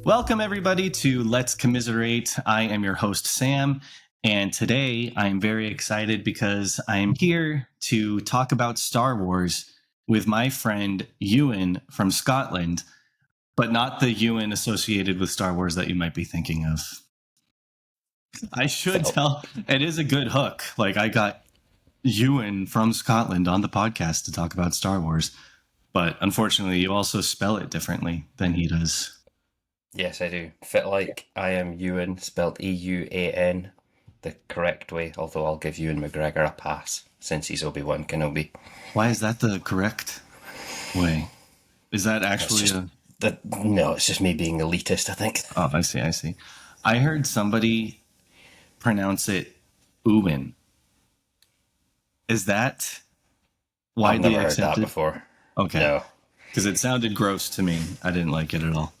Welcome, everybody, to Let's Commiserate. I am your host, Sam, and today I am very excited because I am here to talk about Star Wars with my friend Euan from Scotland, but not the Euan associated with Star Wars that you might be thinking of. I should tell, it is a good hook. Like, I got Euan from Scotland on the podcast to talk about Star Wars, but unfortunately, you also spell it differently than he does. Yes, I do. Fit like I am Ewan, spelled E-U-A-N, the correct way, although I'll give Ewan McGregor a pass, since he's Obi-Wan Kenobi. Why is that the correct way? Is that actually No, it's just me being elitist, I think. Oh, I see. I heard somebody pronounce it Ewan. Is that widely I've never accepted? heard that before. Okay. No. Because it sounded gross to me. I didn't like it at all.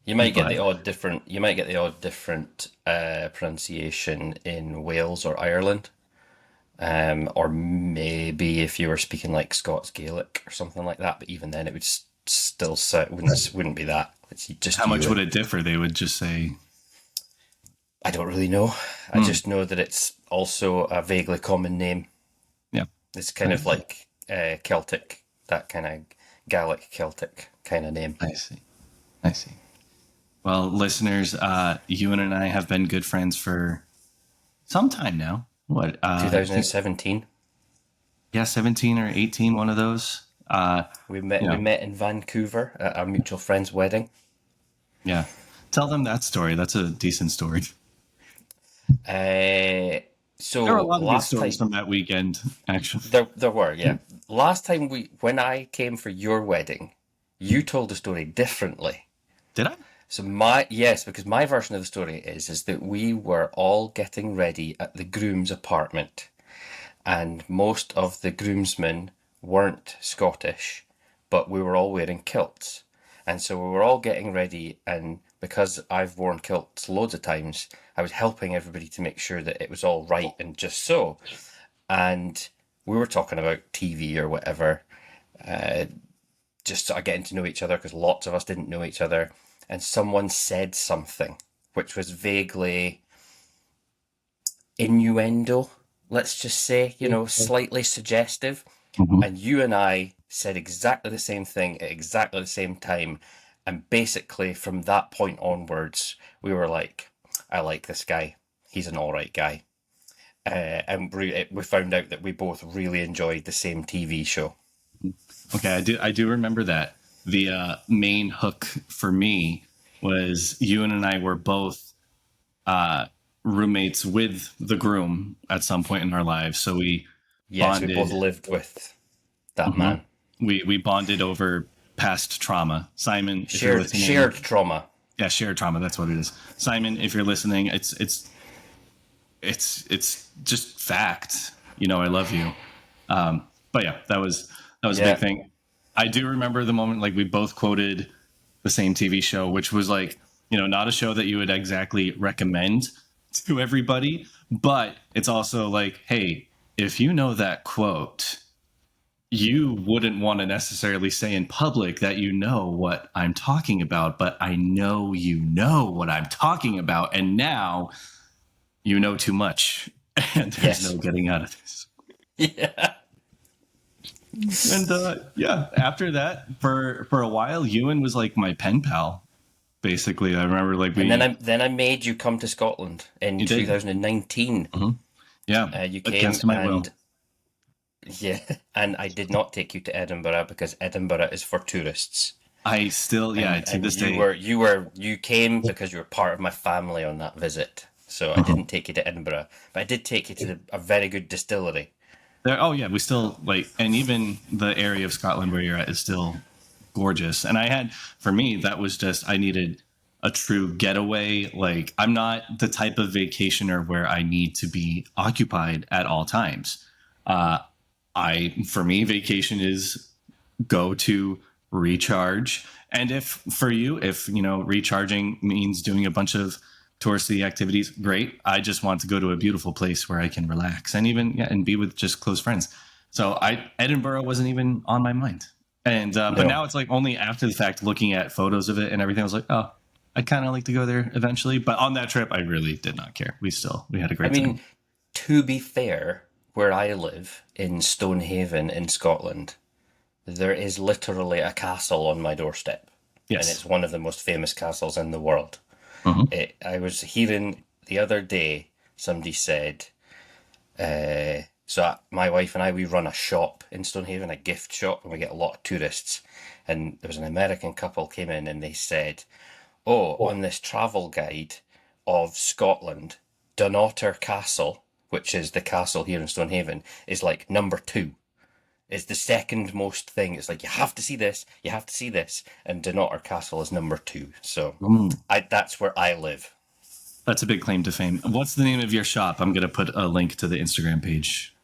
You might get the odd different pronunciation in Wales or Ireland, or maybe if you were speaking like Scots Gaelic or something like that. But even then, it would still wouldn't be that. It's just how much would it differ? They would just say. I don't really know. I just know that it's also a vaguely common name. Yeah, it's kind of like Celtic, that kind of Gaelic Celtic kind of name. I see. Well, listeners, Euan and I have been good friends for some time now. What? 2017? Yeah, 17 or 18, one of those. We met in Vancouver at our mutual friend's wedding. Yeah. Tell them that story. That's a decent story. So there were a lot of good stories from that weekend, actually. There were, yeah. Last time when I came for your wedding, you told the story differently. Did I? So because my version of the story is that we were all getting ready at the groom's apartment, and most of the groomsmen weren't Scottish, but we were all wearing kilts. And so we were all getting ready, and because I've worn kilts loads of times, I was helping everybody to make sure that it was all right and just so. And we were talking about TV or whatever, just sort of getting to know each other, because lots of us didn't know each other. And someone said something which was vaguely innuendo, let's just say, slightly suggestive. Mm-hmm. And you and I said exactly the same thing at exactly the same time. And basically, from that point onwards, we were like, I like this guy. He's an all right guy. And we found out that we both really enjoyed the same TV show. Okay, I do remember that. The main hook for me was Euan and I were both roommates with the groom at some point in our lives. So we bonded. We both lived with that man. We bonded over past trauma. Simon, if you're listening, shared trauma. Yeah, shared trauma. That's what it is. Simon, if you're listening, it's just fact. I love you. But yeah, that was a big thing. I do remember the moment, like, we both quoted the same TV show, which was like, not a show that you would exactly recommend to everybody, but it's also like, hey, if you know that quote, you wouldn't want to necessarily say in public that you know what I'm talking about, but I know you know what I'm talking about, and now you know too much, and there's no getting out of this. Yeah. And after that, for a while, Euan was like my pen pal. Basically, I remember and then I made you come to Scotland in 2019. Mm-hmm. Yeah, you came against my will. Yeah, and I did not take you to Edinburgh because Edinburgh is for tourists. I still, to this day, you came because you were part of my family on that visit. So I didn't take you to Edinburgh, but I did take you to a very good distillery. We still and even the area of Scotland where you're at is still gorgeous. And for me, that was just, I needed a true getaway. Like, I'm not the type of vacationer where I need to be occupied at all times. For me, vacation is go to recharge. And if recharging means doing a bunch of touristy activities, great. I just want to go to a beautiful place where I can relax and and be with just close friends. So Edinburgh wasn't even on my mind. And but now it's like only after the fact, looking at photos of it and everything, I was like, oh, I'd kind of like to go there eventually. But on that trip, I really did not care. We had a great time. To be fair, where I live in Stonehaven in Scotland, there is literally a castle on my doorstep. Yes. And it's one of the most famous castles in the world. I was hearing the other day, somebody said, my wife and I, we run a shop in Stonehaven, a gift shop, and we get a lot of tourists. And there was an American couple came in and they said, on this travel guide of Scotland, Dunnottar Castle, which is the castle here in Stonehaven, is like number 2. It's the second most thing. It's like, you have to see this, you have to see this. And Dunnottar Castle is number 2. So that's where I live. That's a big claim to fame. What's the name of your shop? I'm going to put a link to the Instagram page.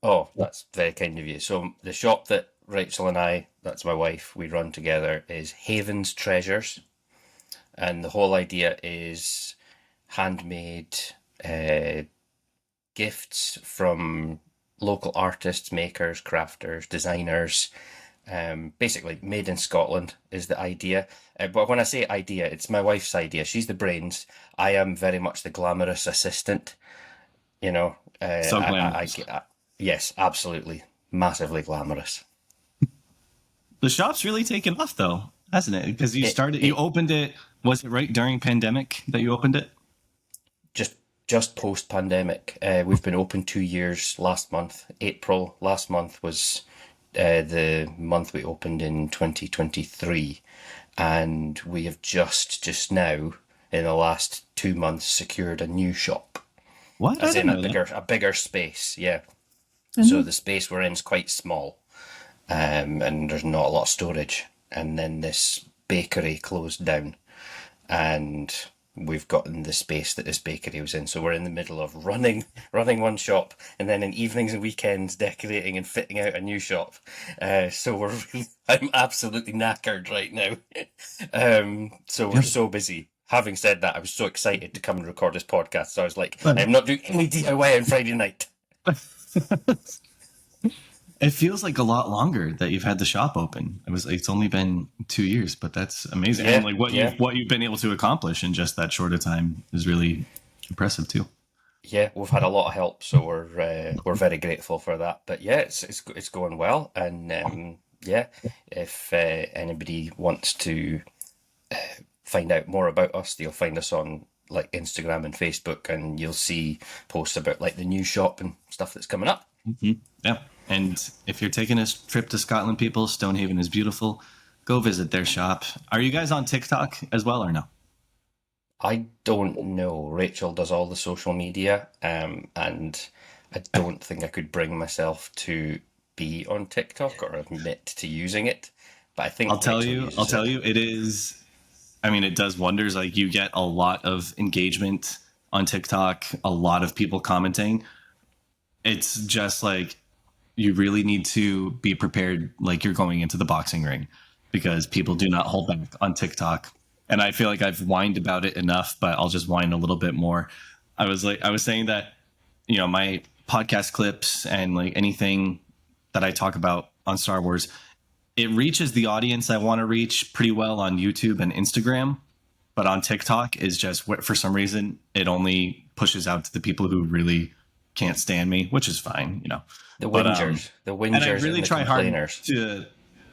Oh, that's very kind of you. So the shop that Rachel and I, that's my wife, we run together is Haven's Treasures. And the whole idea is handmade gifts from local artists, makers, crafters, designers. Basically, made in Scotland is the idea. But when I say idea, it's my wife's idea. She's the brains. I am very much the glamorous assistant. You know, So glamorous. Yes, absolutely, massively glamorous. The shop's really taken off, though, hasn't it? Because you opened it. Was it right during pandemic that you opened it? Just post pandemic. We've been open 2 years. Last month, April last month was the month we opened in 2023, and we have just now in the last 2 months secured a new shop. What? As in a bigger space, yeah. So the space we're in is quite small, and there's not a lot of storage. And then this bakery closed down, and we've gotten the space that this bakery was in. So we're in the middle of running one shop, and then in evenings and weekends decorating and fitting out a new shop. So I'm absolutely knackered right now. So we're so busy. Having said that, I was so excited to come and record this podcast. So I was like, I'm not doing any DIY on Friday night. It feels like a lot longer that you've had the shop open. It's only been 2 years, but that's amazing. Yeah, and like what you've been able to accomplish in just that short a time is really impressive too. Yeah, we've had a lot of help, so we're very grateful for that. But yeah, it's going well, and if anybody wants to find out more about us, you'll find us on like Instagram and Facebook, and you'll see posts about like the new shop and stuff that's coming up. Mm-hmm. Yeah. And if you're taking a trip to Scotland, people, Stonehaven is beautiful. Go visit their shop. Are you guys on TikTok as well or no? I don't know. Rachel does all the social media, and I don't think I could bring myself to be on TikTok or admit to using it. But I think I'll tell you, it is. I mean, it does wonders. Like you get a lot of engagement on TikTok, a lot of people commenting. It's just like, you really need to be prepared like you're going into the boxing ring, because people do not hold back on TikTok. And I feel like I've whined about it enough, but I'll just whine a little bit more. I was saying that, my podcast clips and like anything that I talk about on Star Wars, it reaches the audience I want to reach pretty well on YouTube and Instagram. But on TikTok is just, for some reason, it only pushes out to the people who really can't stand me, which is fine, The whingers, and I really try hard to.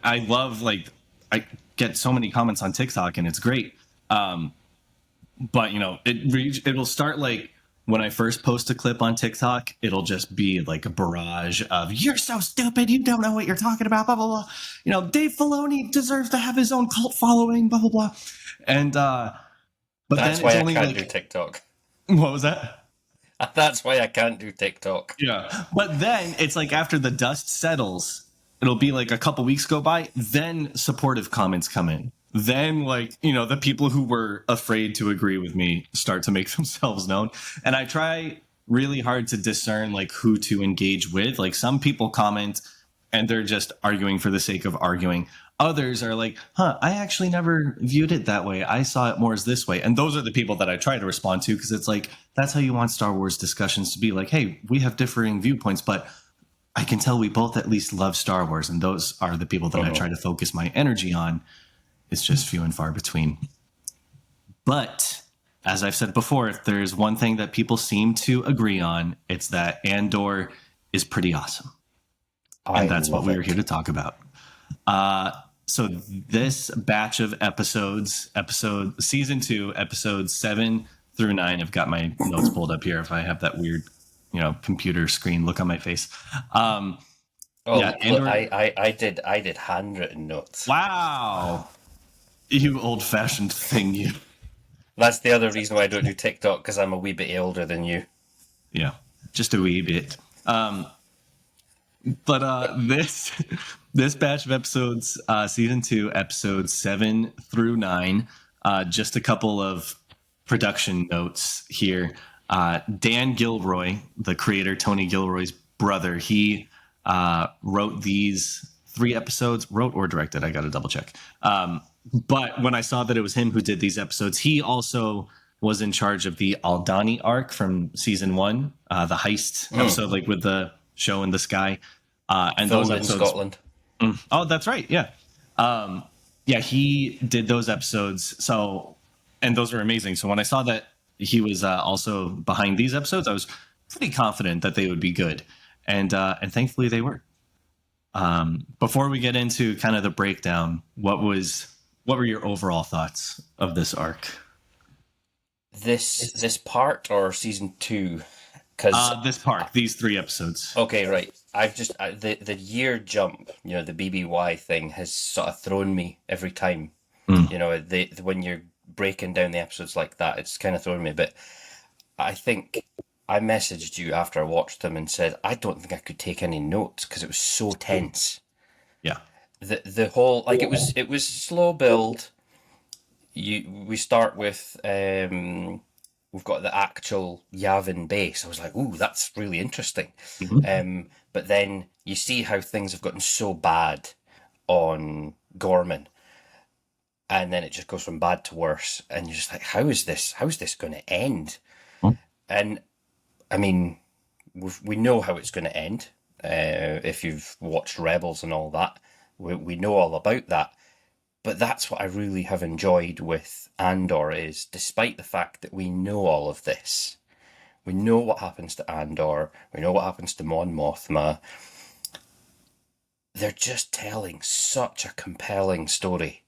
I love I get so many comments on TikTok and it's great, but it will start like when I first post a clip on TikTok, it'll just be like a barrage of "you're so stupid, you don't know what you're talking about," blah blah blah. Dave Filoni deserves to have his own cult following, blah blah blah, and but that's then why it's I only can't do TikTok. What was that? That's why I can't do TikTok. Yeah. But then it's like after the dust settles, it'll be like a couple weeks go by, then supportive comments come in. Then the people who were afraid to agree with me start to make themselves known. And I try really hard to discern who to engage with. Like some people comment and they're just arguing for the sake of arguing. Others are like, I actually never viewed it that way. I saw it more as this way. And those are the people that I try to respond to, because it's like, that's how you want Star Wars discussions to be. Like, hey, we have differing viewpoints, but I can tell we both at least love Star Wars. And those are the people that I try to focus my energy on. It's just few and far between. But as I've said before, if there's one thing that people seem to agree on, it's that Andor is pretty awesome. And that's what we are here to talk about. So this batch of episodes, season 2, episodes 7 through 9. I've got my notes pulled up here. If I have that weird, computer screen look on my face. Andor, I did handwritten notes. Wow, you old-fashioned thing, you. That's the other reason why I don't do TikTok, because I'm a wee bit older than you. Yeah, just a wee bit. But this batch of episodes, season 2, episodes 7 through 9, just a couple of production notes here. Dan Gilroy, the creator, Tony Gilroy's brother, he wrote these 3 episodes, wrote or directed. I got to double check. But when I saw that it was him who did these episodes, he also was in charge of the Aldhani arc from season 1, the heist episode, like with the show in the sky. And Filmed those episodes in Scotland. Oh, that's right. Yeah. He did those episodes. So, and those were amazing. So when I saw that he was also behind these episodes, I was pretty confident that they would be good. And thankfully they were. Before we get into kind of the breakdown, what were your overall thoughts of this arc? This part or season 2? Because this part, these 3 episodes. Okay, right. I've just the year jump, the BBY thing has sort of thrown me every time. When you're breaking down the episodes like that, it's kind of thrown me. But I think I messaged you after I watched them and said I don't think I could take any notes because it was so tense. Yeah. The whole it was slow build. We start with we've got the actual Yavin base. I was like, ooh, that's really interesting. Mm-hmm. But then you see how things have gotten so bad on Ghorman. And then it just goes from bad to worse. And you're just like, how is this going to end? Mm-hmm. And I mean, we know how it's going to end. If you've watched Rebels and all that, we know all about that. But that's what I really have enjoyed with Andor is, despite the fact that we know all of this, we know what happens to Andor, we know what happens to Mon Mothma, they're just telling such a compelling story.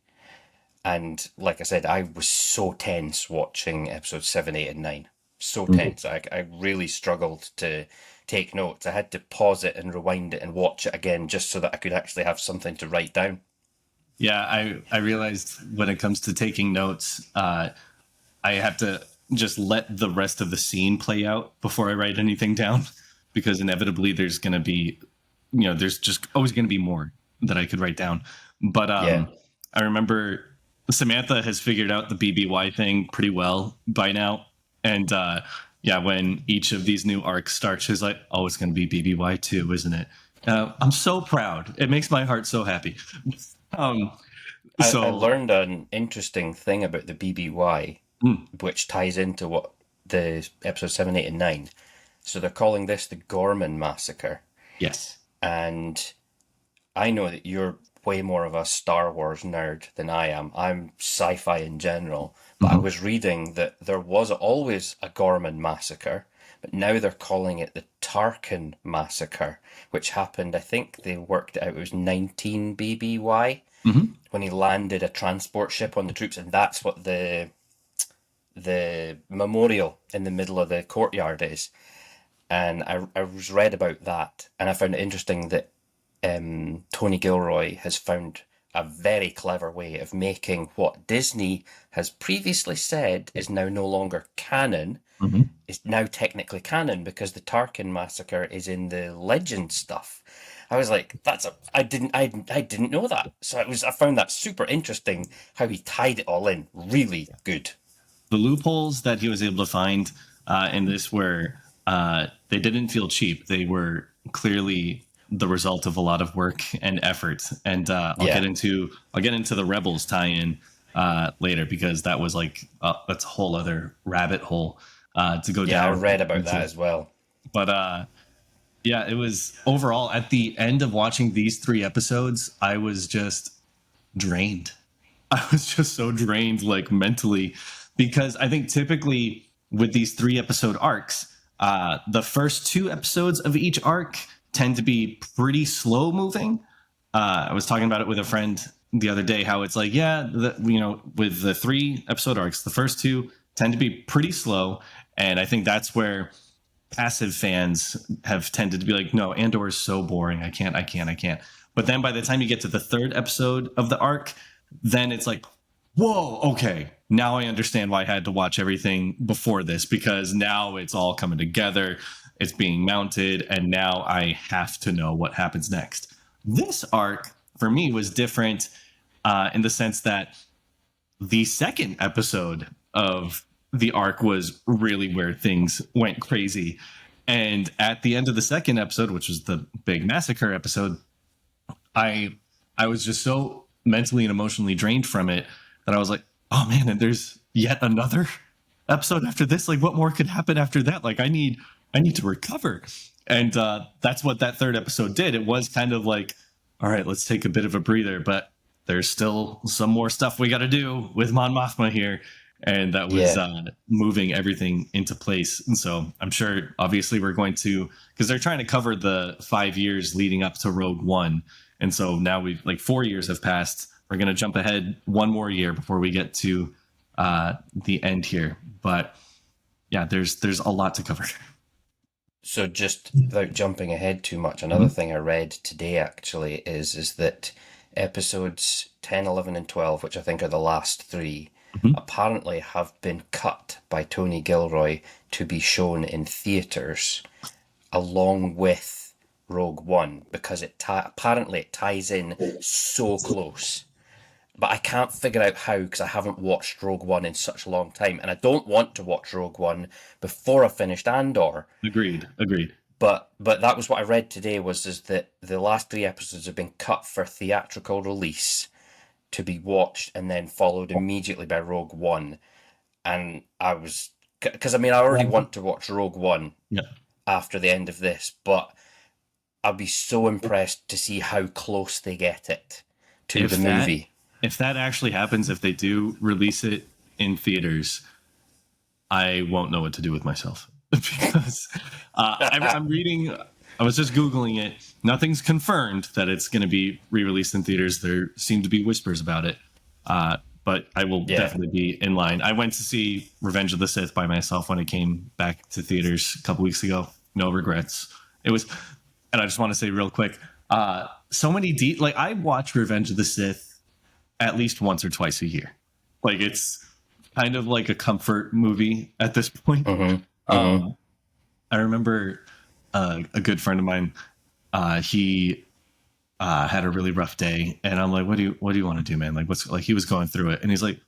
And like I said, I was so tense watching episodes 7, 8 and 9. So tense. I really struggled to take notes. I had to pause it and rewind it and watch it again just so that I could actually have something to write down. Yeah, I realized when it comes to taking notes, I have to just let the rest of the scene play out before I write anything down, because inevitably there's going to be, there's just always going to be more that I could write down. But I remember Samantha has figured out the BBY thing pretty well by now. And when each of these new arcs starts, she's like, oh, it's going to be BBY too, isn't it? I'm so proud. It makes my heart so happy. I learned an interesting thing about the BBY, which ties into what the episode 7, 8, and 9. So they're calling this the Ghorman Massacre. Yes. And I know that you're way more of a Star Wars nerd than I am. I'm sci-fi in general. But I was reading that there was always a Ghorman Massacre, but now they're calling it the Tarkin Massacre, which happened, I think they worked it out, it was 19 BBY, when he landed a transport ship on the troops, and that's what the memorial in the middle of the courtyard is. And I was read about that, and I found it interesting that Tony Gilroy has found a very clever way of making what Disney has previously said is now no longer canon, is now technically canon, because the Tarkin Massacre is in the legend stuff. I was like, I didn't know that. So I found that super interesting how he tied it all in. Really good. The loopholes that he was able to find in this were they didn't feel cheap. They were clearly the result of a lot of work and effort. And I'll get into the Rebels tie-in later, because that was that's a whole other rabbit hole to go down. Yeah, I read about that as well. But it was overall, at the end of watching these 3 episodes, I was just drained. I was just so drained, mentally, because I think typically with these 3-episode arcs, the first 2 episodes of each arc tend to be pretty slow moving. I was talking about it with a friend the other day, how it's like, with the 3-episode arcs, the first 2 tend to be pretty slow. And I think that's where passive fans have tended to be like, no, Andor is so boring. I can't. But then by the time you get to the 3rd episode of the arc, then it's like, whoa, okay, now I understand why I had to watch everything before this, because now it's all coming together, it's being mounted, and now I have to know what happens next. This arc, for me, was different in the sense that the 2nd episode of the arc was really where things went crazy. And at the end of the 2nd episode, which was the big massacre episode, I was just so mentally and emotionally drained from it that I was like, oh man, and there's yet another episode after this. Like, what more could happen after that? Like, I need to recover. And that's what that 3rd episode did. It was kind of like, all right, let's take a bit of a breather, but there's still some more stuff we got to do with Mon Mothma here. And that was moving everything into place. And so I'm sure, obviously, we're going to, because they're trying to cover the 5 years leading up to Rogue One. And so now 4 years have passed. We're going to jump ahead 1 more year before we get to the end here. But yeah, there's a lot to cover. So just without jumping ahead too much, another thing I read today actually is that episodes 10, 11, and 12, which I think are the last 3, apparently have been cut by Tony Gilroy to be shown in theatres along with Rogue One, because apparently it ties in so close. But I can't figure out how, because I haven't watched Rogue One in such a long time, and I don't want to watch Rogue One before I finished Andor. Agreed. But that was what I read today, is that the last 3 episodes have been cut for theatrical release to be watched and then followed immediately by Rogue One. And I was, because I already want to watch Rogue One after the end of this, but I'd be so impressed to see how close they get it to the movie. If that actually happens, if they do release it in theaters, I won't know what to do with myself. Because I'm reading, I was just Googling it. Nothing's confirmed that it's going to be re-released in theaters. There seem to be whispers about it. But I will definitely be in line. I went to see Revenge of the Sith by myself when it came back to theaters a couple weeks ago. No regrets. It was, and I just want to say real quick, so many I watch Revenge of the Sith at least once or twice a year. Like, it's kind of like a comfort movie at this point. I remember a good friend of mine, he had a really rough day, and I'm like, what do you want to do, man? Like, what's, like, he was going through it, and he's like,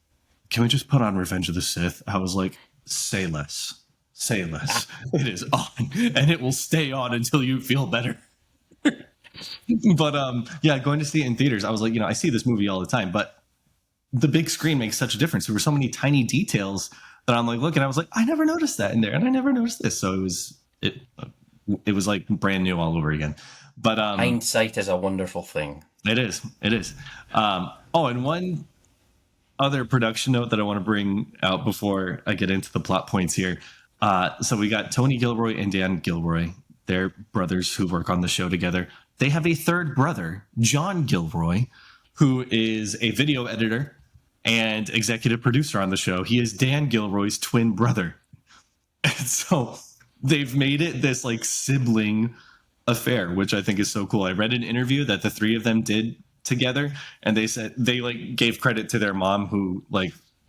can we just put on Revenge of the Sith? I was like, say less. It is on, and it will stay on until you feel better. But going to see it in theaters, I was like, I see this movie all the time, but the big screen makes such a difference. There were so many tiny details that I'm like, looking, I was like, I never noticed that in there, and I never noticed this. So it was like brand new all over again. But hindsight is a wonderful thing. It is. And one other production note that I want to bring out before I get into the plot points here. So we got Tony Gilroy and Dan Gilroy. They're brothers who work on the show together. They have a 3rd brother, John Gilroy, who is a video editor and executive producer on the show. He is Dan Gilroy's twin brother. And so they've made it this like sibling affair, which I think is so cool. I read an interview that the 3 of them did together, and they said they gave credit to their mom, who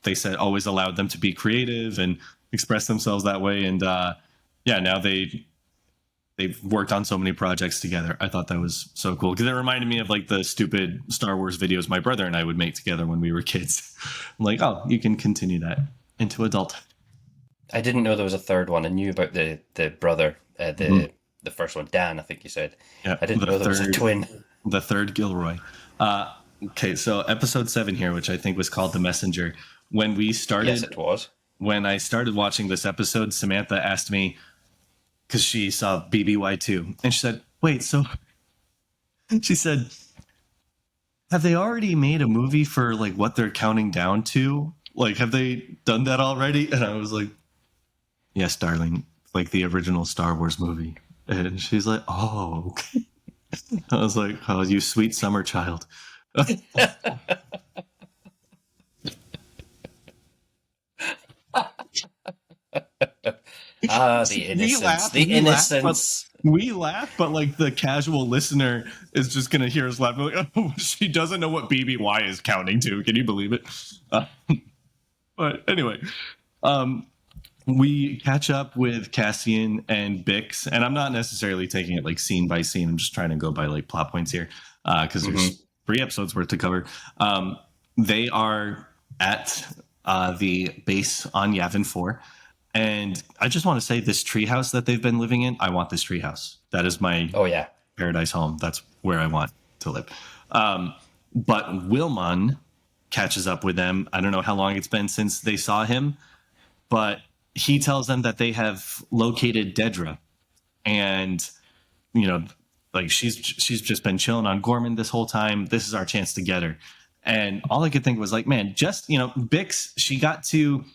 they said always allowed them to be creative and express themselves that way. And now they've worked on so many projects together. I thought that was so cool, because it reminded me of the stupid Star Wars videos my brother and I would make together when we were kids. I'm like, oh, you can continue that into adulthood. I didn't know there was a 3rd one. I knew about the brother, the first one, Dan, I think you said. Yeah, I didn't know there was a twin. The 3rd Gilroy. Okay, so episode 7 here, which I think was called The Messenger. When we started, yes, it was. When I started watching this episode, Samantha asked me, because she saw BBY2, and she said, wait, so she said, have they already made a movie for what they're counting down to? Like, have they done that already? And I was like, yes, darling, like the original Star Wars movie. And she's like, oh, okay. I was like, oh, you sweet summer child. Ah, the innocence, the We laugh, but innocence. like the casual listener is just gonna hear us laugh. Like, oh, she doesn't know what BBY is counting to. Can you believe it? Uh, but anyway, um, we catch up with Cassian and Bix, and I'm not necessarily taking it like scene by scene. I'm just trying to go by like plot points here because there's 3 episodes worth to cover. They are at the base on Yavin 4. And I just want to say this treehouse that they've been living in, I want this treehouse. That is my Oh yeah. paradise home. That's where I want to live. But Wilmon catches up with them. I don't know how long it's been since they saw him, but he tells them that they have located Dedra. And, you know, like she's just been chilling on Ghorman this whole time. This is our chance to get her. And all I could think was like, man, just, Bix, she got to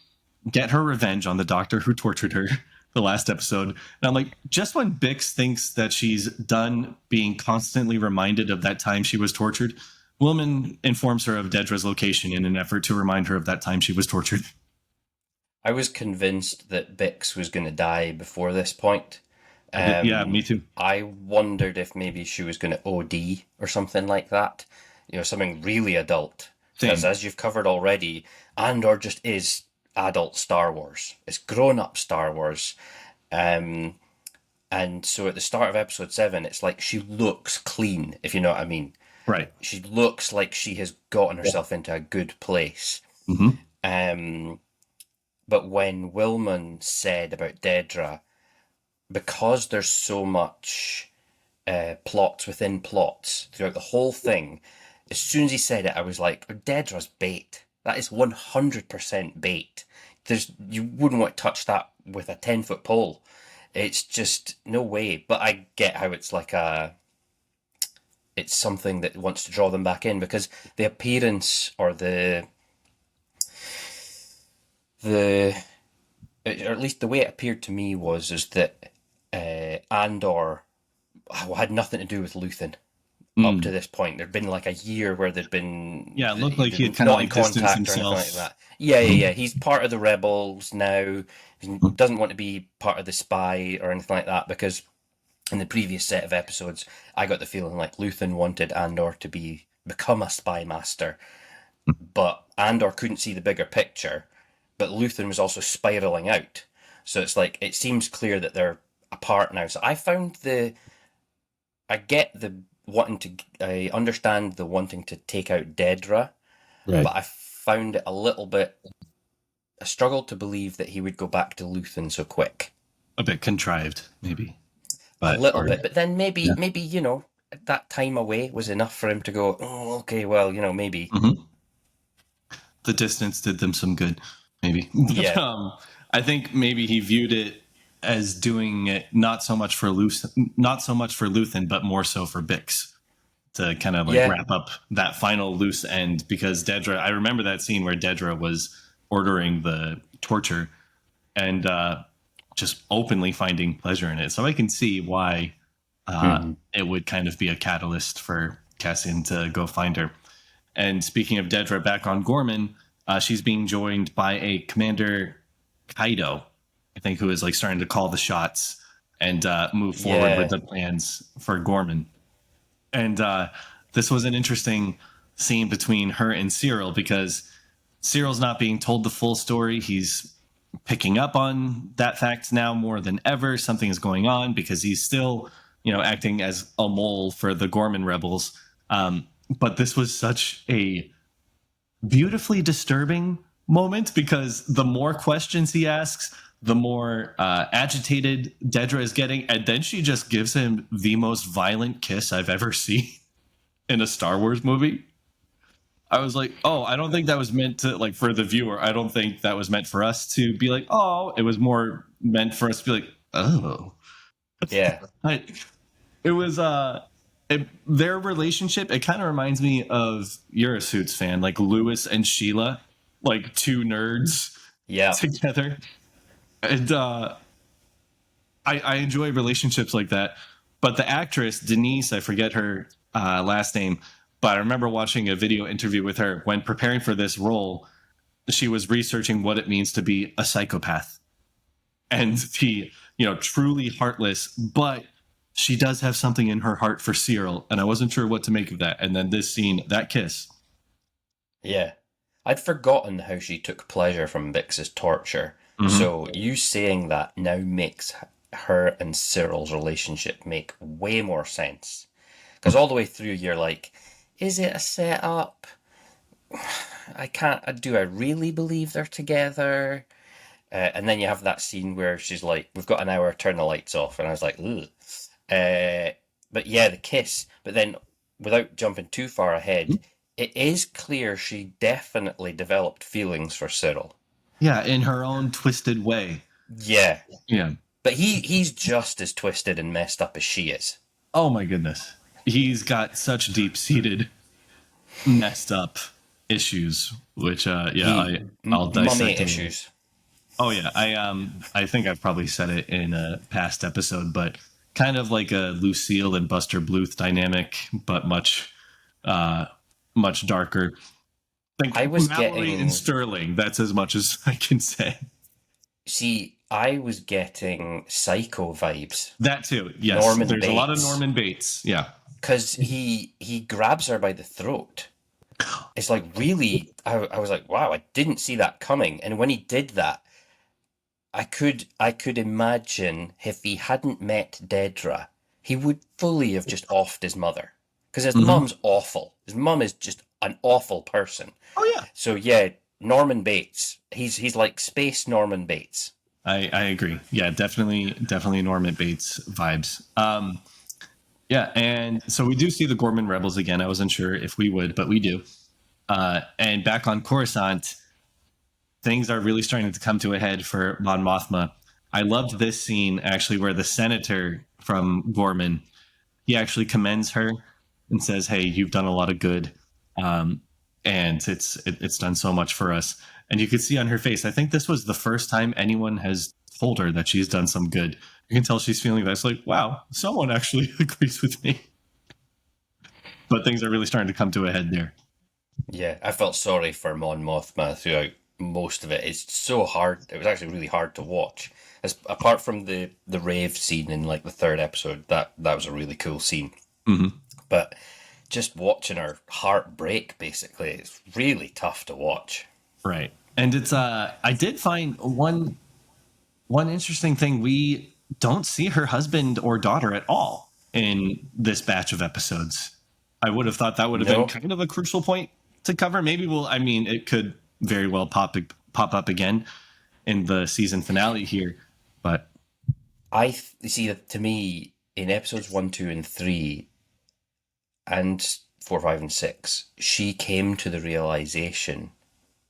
get her revenge on the doctor who tortured her the last episode. And I'm like, just when Bix thinks that she's done being constantly reminded of that time she was tortured, Wilman informs her of Dedra's location in an effort to remind her of that time she was tortured. I was convinced that Bix was going to die before this point. Yeah, me too. I wondered if maybe she was going to OD or something like that. Something really adult. Same. Because as you've covered already, Andor just is adult Star Wars. It's grown-up Star Wars. And so at the start of episode 7, it's like she looks clean, if you know what I mean. Right. She looks like she has gotten herself into a good place. But when Wilman said about Dedra, because there's so much plots within plots throughout the whole thing, as soon as he said it, I was like, Dedra's bait. That is 100% bait. You wouldn't want to touch that with a 10-foot pole. It's just no way. But I get how it's like it's something that wants to draw them back in, because the appearance or or at least the way it appeared to me is that Andor had nothing to do with Luthen up to this point. There'd been like a year where there'd been it looked like he had kind not of in like distanced contact or anything himself. like that. Yeah. He's part of the rebels now. He doesn't want to be part of the spy or anything like that, because in the previous set of episodes, I got the feeling like Luthen wanted Andor to become a spy master, but Andor couldn't see the bigger picture. But Luthen was also spiraling out, so it's like it seems clear that they're apart now. So I understand the wanting to take out Dedra, Right. but I found it a little bit. I struggled to believe that he would go back to Luthen so quick. A bit contrived, maybe. A little bit, but then maybe that time away was enough for him to go, oh, okay, well, maybe. The distance did them some good, maybe. Yeah. I think maybe he viewed it as doing it not so much for Luthen, but more so for Bix, to kind of like wrap up that final loose end, because Dedra, I remember that scene where Dedra was ordering the torture and just openly finding pleasure in it. So I can see why it would kind of be a catalyst for Cassian to go find her. And speaking of Dedra, back on Ghorman, she's being joined by a Commander Kaido, I think, who is like starting to call the shots and move forward with the plans for Ghorman. And this was an interesting scene between her and Syril, because Cyril's not being told the full story. He's picking up on that fact now more than ever. Something is going on, because he's still, acting as a mole for the Ghorman rebels. But this was such a beautifully disturbing moment, because the more questions he asks, the more agitated Dedra is getting. And then she just gives him the most violent kiss I've ever seen in a Star Wars movie. I was like, oh, I don't think that was meant to, like, for the viewer. I don't think that was meant for us to be like, oh. It was more meant for us to be like, oh. Yeah. It was their relationship. It kind of reminds me of, you're a Suits fan, like Lewis and Sheila, like two nerds Yeah. together. And I enjoy relationships like that. But the actress, Denise, I forget her last name, but I remember watching a video interview with her when preparing for this role. She was researching what it means to be a psychopath and be, truly heartless, but she does have something in her heart for Syril, and I wasn't sure what to make of that. And then this scene, that kiss. Yeah. I'd forgotten how she took pleasure from Vix's torture. Mm-hmm. So you saying that now makes her and Cyril's relationship make way more sense. Because all the way through you're like, is it a setup? Do I really believe they're together? And then you have that scene where she's like, we've got an hour, turn the lights off. And I was like, ugh. But yeah, the kiss. But then, without jumping too far ahead, it is clear she definitely developed feelings for Syril. Yeah, in her own twisted way. Yeah. Yeah. But he's just as twisted and messed up as she is. Oh my goodness. He's got such deep-seated, messed up issues, which I'll dissect Mummy issues. Oh yeah, I think I've probably said it in a past episode, but kind of like a Lucille and Buster Bluth dynamic, but much darker. I was Mallory getting and Sterling. That's as much as I can say. See, I was getting Psycho vibes. That too. Yes, Norman there's Bates. a lot of Norman Bates. Yeah, because he grabs her by the throat. It's like really. I was like, wow, I didn't see that coming. And when he did that, I could imagine if he hadn't met Dedra, he would fully have just offed his mother. Because his mum's awful. His mum is just an awful person. Oh yeah. So yeah, Norman Bates. He's like space Norman Bates. I agree. Yeah, definitely Norman Bates vibes. Yeah, and so we do see the Ghorman rebels again. I wasn't sure if we would, but we do. And back on Coruscant, things are really starting to come to a head for Mon Mothma. I loved this scene actually where the senator from Ghorman, he actually commends her and says, "Hey, you've done a lot of good, and it's done so much for us." And you could see on her face, I think this was the first time anyone has told her that she's done some good. You can tell she's feeling that. It's like, wow, someone actually agrees with me. But things are really starting to come to a head there. Yeah, I felt sorry for Mon Mothma throughout most of it. It's so hard. It was actually really hard to watch. Apart from the rave scene in like the third episode, that was a really cool scene. Mm-hmm. But just watching her heart break, basically, it's really tough to watch. Right. And it's I did find one interesting thing. We don't see her husband or daughter at all in this batch of episodes. I would have thought that would have been kind of a crucial point to cover. Maybe it could very well pop up again in the season finale here, but I see that to me in episodes 1, 2, and 3 and 4, 5, and 6, she came to the realization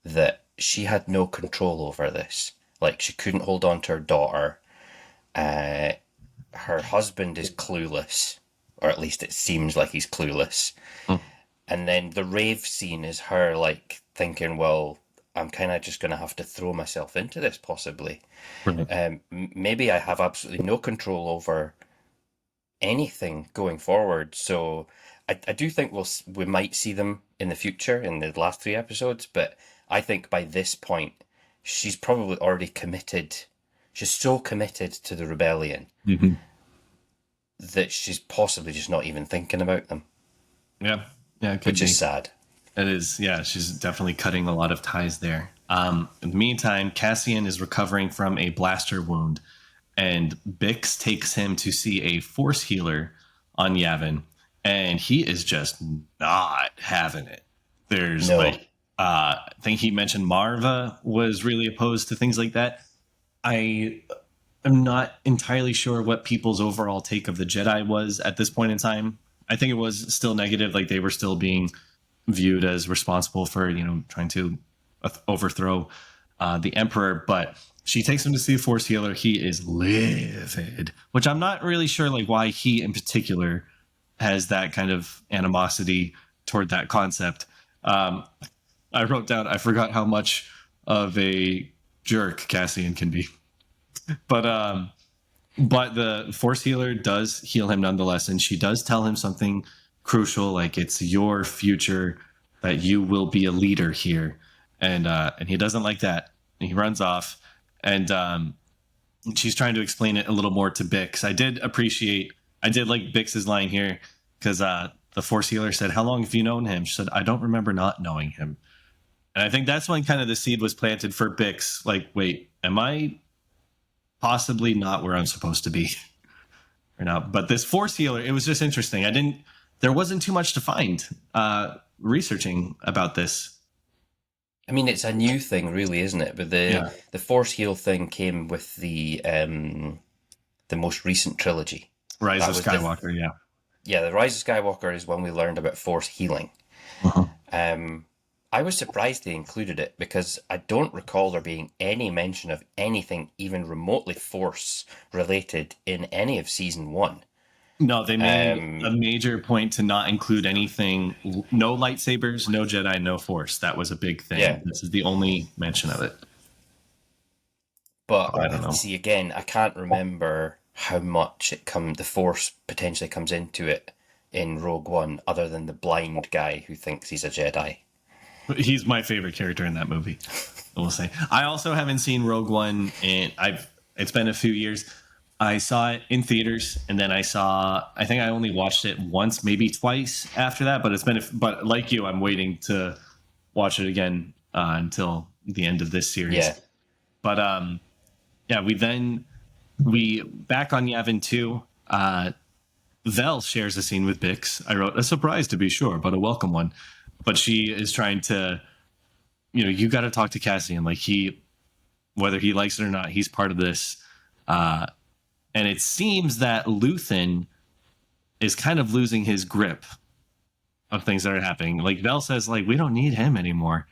that she had no control over this. Like, she couldn't hold on to her daughter. Her husband is clueless, or at least it seems like he's clueless. And then the rave scene is her like thinking, well, I'm kind of just going to have to throw myself into this possibly. Right. Maybe I have absolutely no control over anything going forward. So I do think we might see them in the future in the last 3 episodes, but I think by this point, she's probably already committed. She's so committed to the rebellion that she's possibly just not even thinking about them. Yeah. Yeah. Which is sad. It is. Yeah. She's definitely cutting a lot of ties there. In the meantime, Cassian is recovering from a blaster wound, and Bix takes him to see a force healer on Yavin, and he is just not having it. There's I think he mentioned Marva was really opposed to things like that. I am not entirely sure what people's overall take of the Jedi was at this point in time. I think it was still negative, like they were still being viewed as responsible for, trying to overthrow the Emperor. But she takes him to see a force healer. He is livid, which I'm not really sure like why he in particular has that kind of animosity toward that concept. I wrote down, I forgot how much of a jerk Cassian can be. But the Force healer does heal him nonetheless, and she does tell him something crucial, like it's your future that you will be a leader here, and he doesn't like that. And he runs off, and she's trying to explain it a little more to Bix. I did like Bix's line here because the Force healer said, "How long have you known him?" She said, "I don't remember not knowing him." And I think that's when kind of the seed was planted for Bix. Like, wait, am I possibly not where I'm supposed to be right now? But this Force healer, it was just interesting. There wasn't too much to find researching about this. I mean, it's a new thing, really, isn't it? But the Force heal thing came with the most recent trilogy. Rise of Skywalker, yeah. Yeah, the Rise of Skywalker is when we learned about Force healing. Uh-huh. I was surprised they included it because I don't recall there being any mention of anything even remotely Force related in any of season 1. No, they made a major point to not include anything. No lightsabers, no Jedi, no Force. That was a big thing. Yeah. This is the only mention of it. But I don't know. See, again, I can't remember how much the Force potentially comes into it in Rogue One, other than the blind guy who thinks he's a Jedi. He's my favorite character in that movie, I will say. I also haven't seen Rogue One, and it's been a few years. I saw it in theaters, and then I think I only watched it once, maybe twice after that. But like you, I'm waiting to watch it again until the end of this series. Yeah. But yeah, we back on Yavin 2. Vel shares a scene with Bix. I wrote, a surprise to be sure, but a welcome one. But she is trying to, you got to talk to Cassian. Like whether he likes it or not, he's part of this. And it seems that Luthen is kind of losing his grip of things that are happening. Like Vel says, like, we don't need him anymore.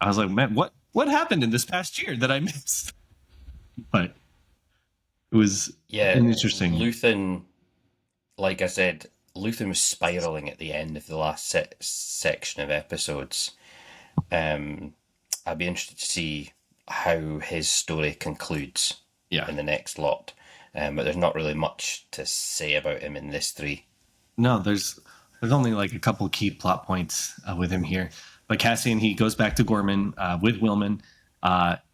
I was like, man, what happened in this past year that I missed? But it was interesting. Luthen, like I said, Luthen was spiraling at the end of the last section of episodes. I'd be interested to see how his story concludes in the next lot. But there's not really much to say about him in this 3. No, there's only like a couple key plot points with him here. But Cassian, he goes back to Ghorman with Wilman.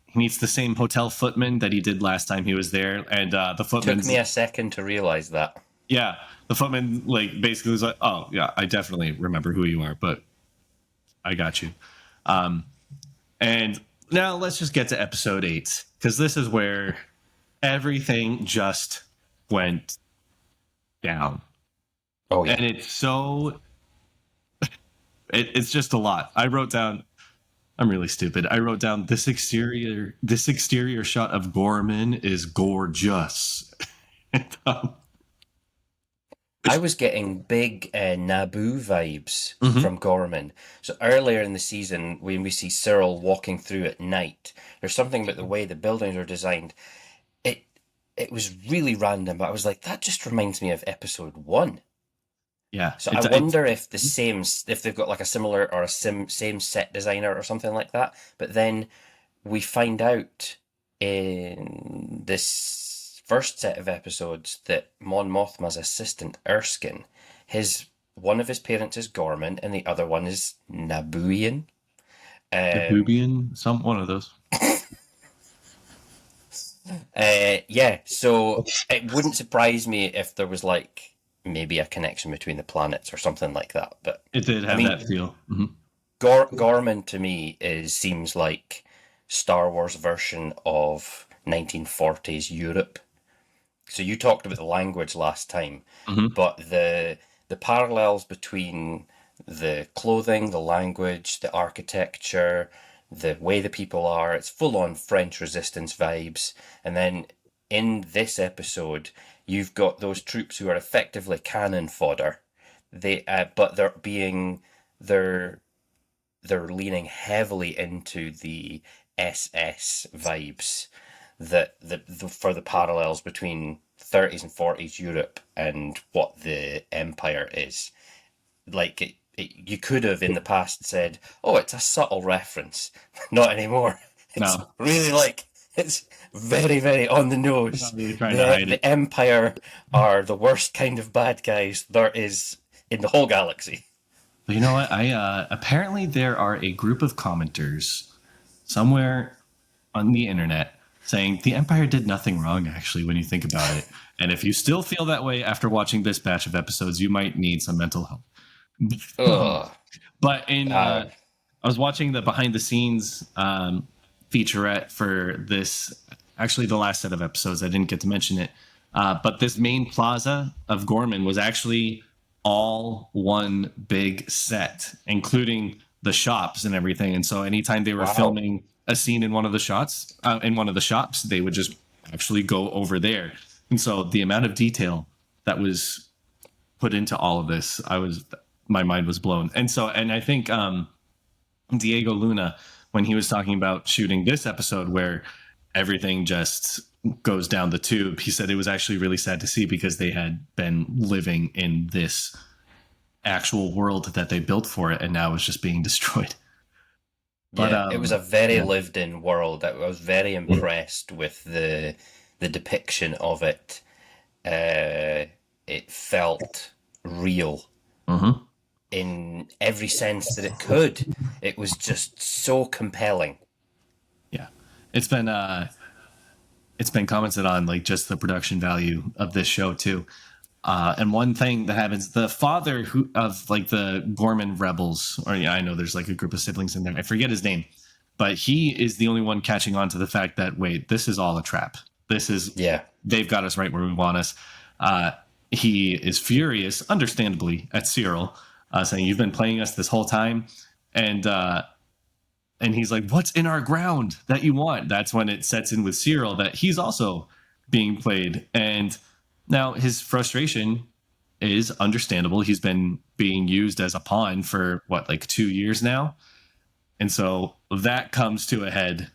He meets the same hotel footman that he did last time he was there, and the footman took me a second to realize that. Yeah, the footman like basically was like, "Oh yeah, I definitely remember who you are, but I got you." And now let's just get to episode 8, because this is where everything just went down. Oh yeah, and it's so it's just a lot. I wrote down. I'm really stupid. I wrote down this exterior shot of Ghorman is gorgeous. And, I was getting big Naboo vibes from Ghorman. So earlier in the season, when we see Syril walking through at night, there's something about the way the buildings are designed. It was really random, but I was like, that just reminds me of episode 1. Yeah. So I wonder if they've got like a similar or same set designer or something like that. But then we find out in this first set of episodes that Mon Mothma's assistant Erskine, one of his parents is Ghorman and the other one is Nabooian. Nabooian, one of those. Yeah, so it wouldn't surprise me if there was like maybe a connection between the planets or something like that. But it did have that feel. Mm-hmm. Ghorman to me seems like Star Wars version of 1940s Europe. So you talked about the language last time, but the parallels between the clothing, the language, the architecture, the way the people are, it's full on French resistance vibes. And then in this episode, you've got those troops who are effectively cannon fodder. But they're leaning heavily into the SS vibes for the parallels between 30s and 40s Europe and what the Empire is. Like you could have in the past said, "Oh, it's a subtle reference." Not anymore. It's No, really like it's very, very on the I'm not nose. really trying to hide it. The Empire are the worst kind of bad guys there is in the whole galaxy. But you know what? I apparently there are a group of commenters somewhere on the internet saying the Empire did nothing wrong, actually, when you think about it. And if you still feel that way after watching this batch of episodes, you might need some mental help. Ugh. But in Uh, I was watching the behind the scenes featurette for this, actually the last set of episodes. I didn't get to mention it, but this main plaza of Ghorman was actually all one big set, including the shops and everything. And so anytime they were wow. filming a scene in one of the shots, in one of the shops, they would just actually go over there. And so the amount of detail that was put into all of this, my mind was blown. And so, and I think Diego Luna, when he was talking about shooting this episode where everything just goes down the tube, he said it was actually really sad to see because they had been living in this actual world that they built for it, and now it's just being destroyed. But Yeah, it was a very yeah. lived-in world. I was very impressed with the depiction of it. It felt real Mm-hmm. in every sense that it could. It was just so compelling. Yeah, it's been it's been commented on, like just the production value of this show too. And one thing that happens, the father of like the Gorman rebels, or yeah, I know there's like a group of siblings in there. I forget his name, but he is the only one catching on to the fact that wait, this is all a trap. This is Yeah, they've got us right where we want us. Uh, he is furious, understandably, at Syril, saying you've been playing us this whole time, and and he's like, "What's in our ground that you want?" That's when it sets in with Cyril that he's also being played, and now his frustration is understandable. He's been being used as a pawn for what, like 2 years now, and so that comes to a head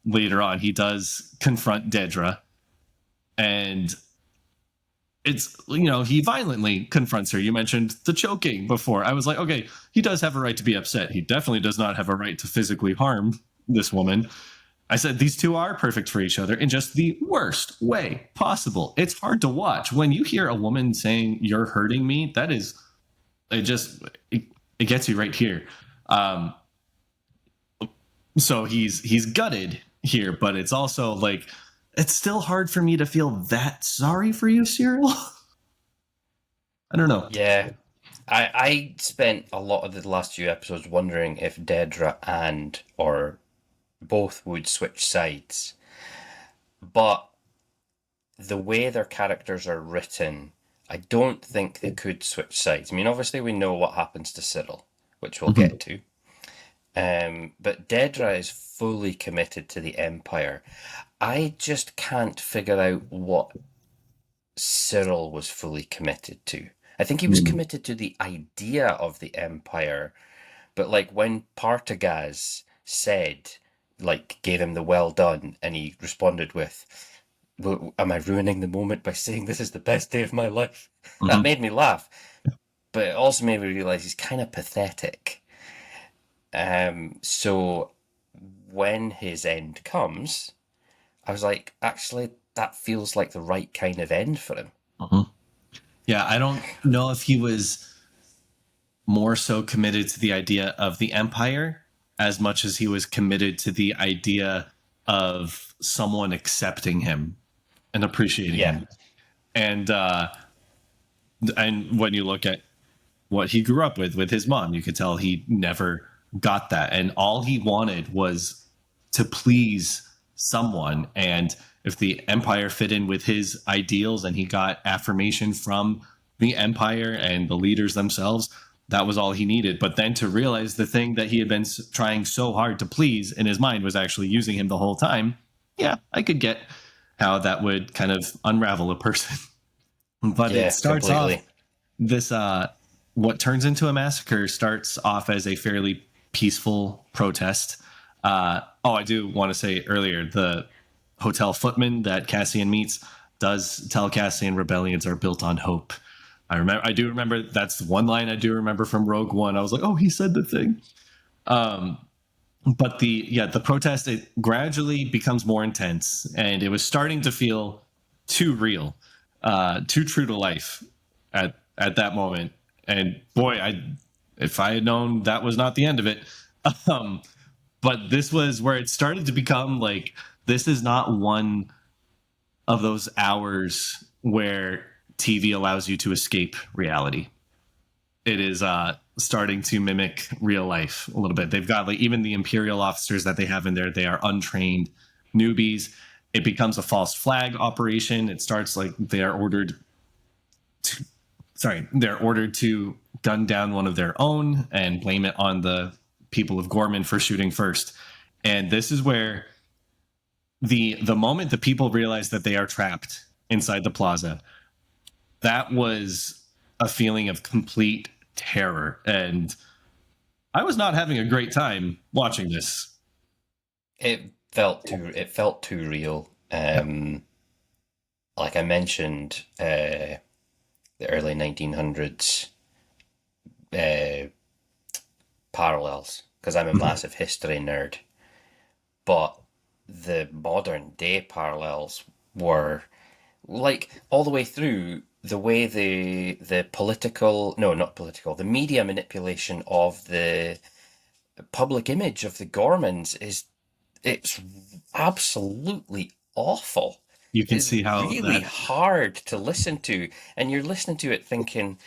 later on. He does confront Dedra, and it's, he violently confronts her. You mentioned the choking before. I was like, okay, he does have a right to be upset. He definitely does not have a right to physically harm this woman. I said these two are perfect for each other in just the worst way possible. It's hard to watch when you hear a woman saying you're hurting me. That is, it just it gets you right here. um so he's gutted here, but it's also like it's still hard for me to feel that sorry for you, Cyril. I don't know. yeah. I spent a lot of the last few episodes wondering if Dedra and or both would switch sides, but the way their characters are written, I don't think they could switch sides. I mean, obviously we know what happens to Cyril, which we'll Mhm. get to. But Dedra is fully committed to the Empire. I just can't figure out what Cyril was fully committed to. I think he was Mhm. committed to the idea of the Empire, but like when Partagaz said, like, gave him the well done, and he responded with, am I ruining the moment by saying this is the best day of my life? That Mhm. made me laugh, but it also made me realize he's kind of pathetic. So when his end comes, I was like, actually, that feels like the right kind of end for him. Mhm. Yeah, I don't know if he was more so committed to the idea of the empire as much as he was committed to the idea of someone accepting him and appreciating Yeah, him. And when you look at what he grew up with his mom, you could tell he never got that, and all he wanted was to please someone. And if the empire fit in with his ideals and he got affirmation from the empire and the leaders themselves, that was all he needed. But then to realize the thing that he had been trying so hard to please in his mind was actually using him the whole time, yeah, I could get how that would kind of unravel a person. But it yeah, starts off completely. this what turns into a massacre starts off as a fairly peaceful protest. Oh, I do want to say earlier, the hotel footman that Cassian meets does tell Cassian rebellions are built on hope. I do remember that's one line I do remember from Rogue One. I was like, oh, he said the thing. But the protest, it gradually becomes more intense, and it was starting to feel too real, too true to life at that moment. And boy, if I had known that was not the end of it. um, but this was where it started to become like, this is not one of those hours where TV allows you to escape reality. It is starting to mimic real life a little bit. They've got like even the Imperial officers that they have in there, they are untrained newbies. It becomes a false flag operation. It starts like they're ordered to gun down one of their own and blame it on the people of Ghorman for shooting first. And this is where the moment the people realize that they are trapped inside the plaza, that was a feeling of complete terror. And I was not having a great time watching this. It felt too real. Like I mentioned, the early 1900s parallels, because I'm a massive history nerd. But the modern day parallels were like all the way through the way the the media manipulation of the public image of the Gormans it's absolutely awful. You can It's see how really hard to listen to, and you're listening to it thinking,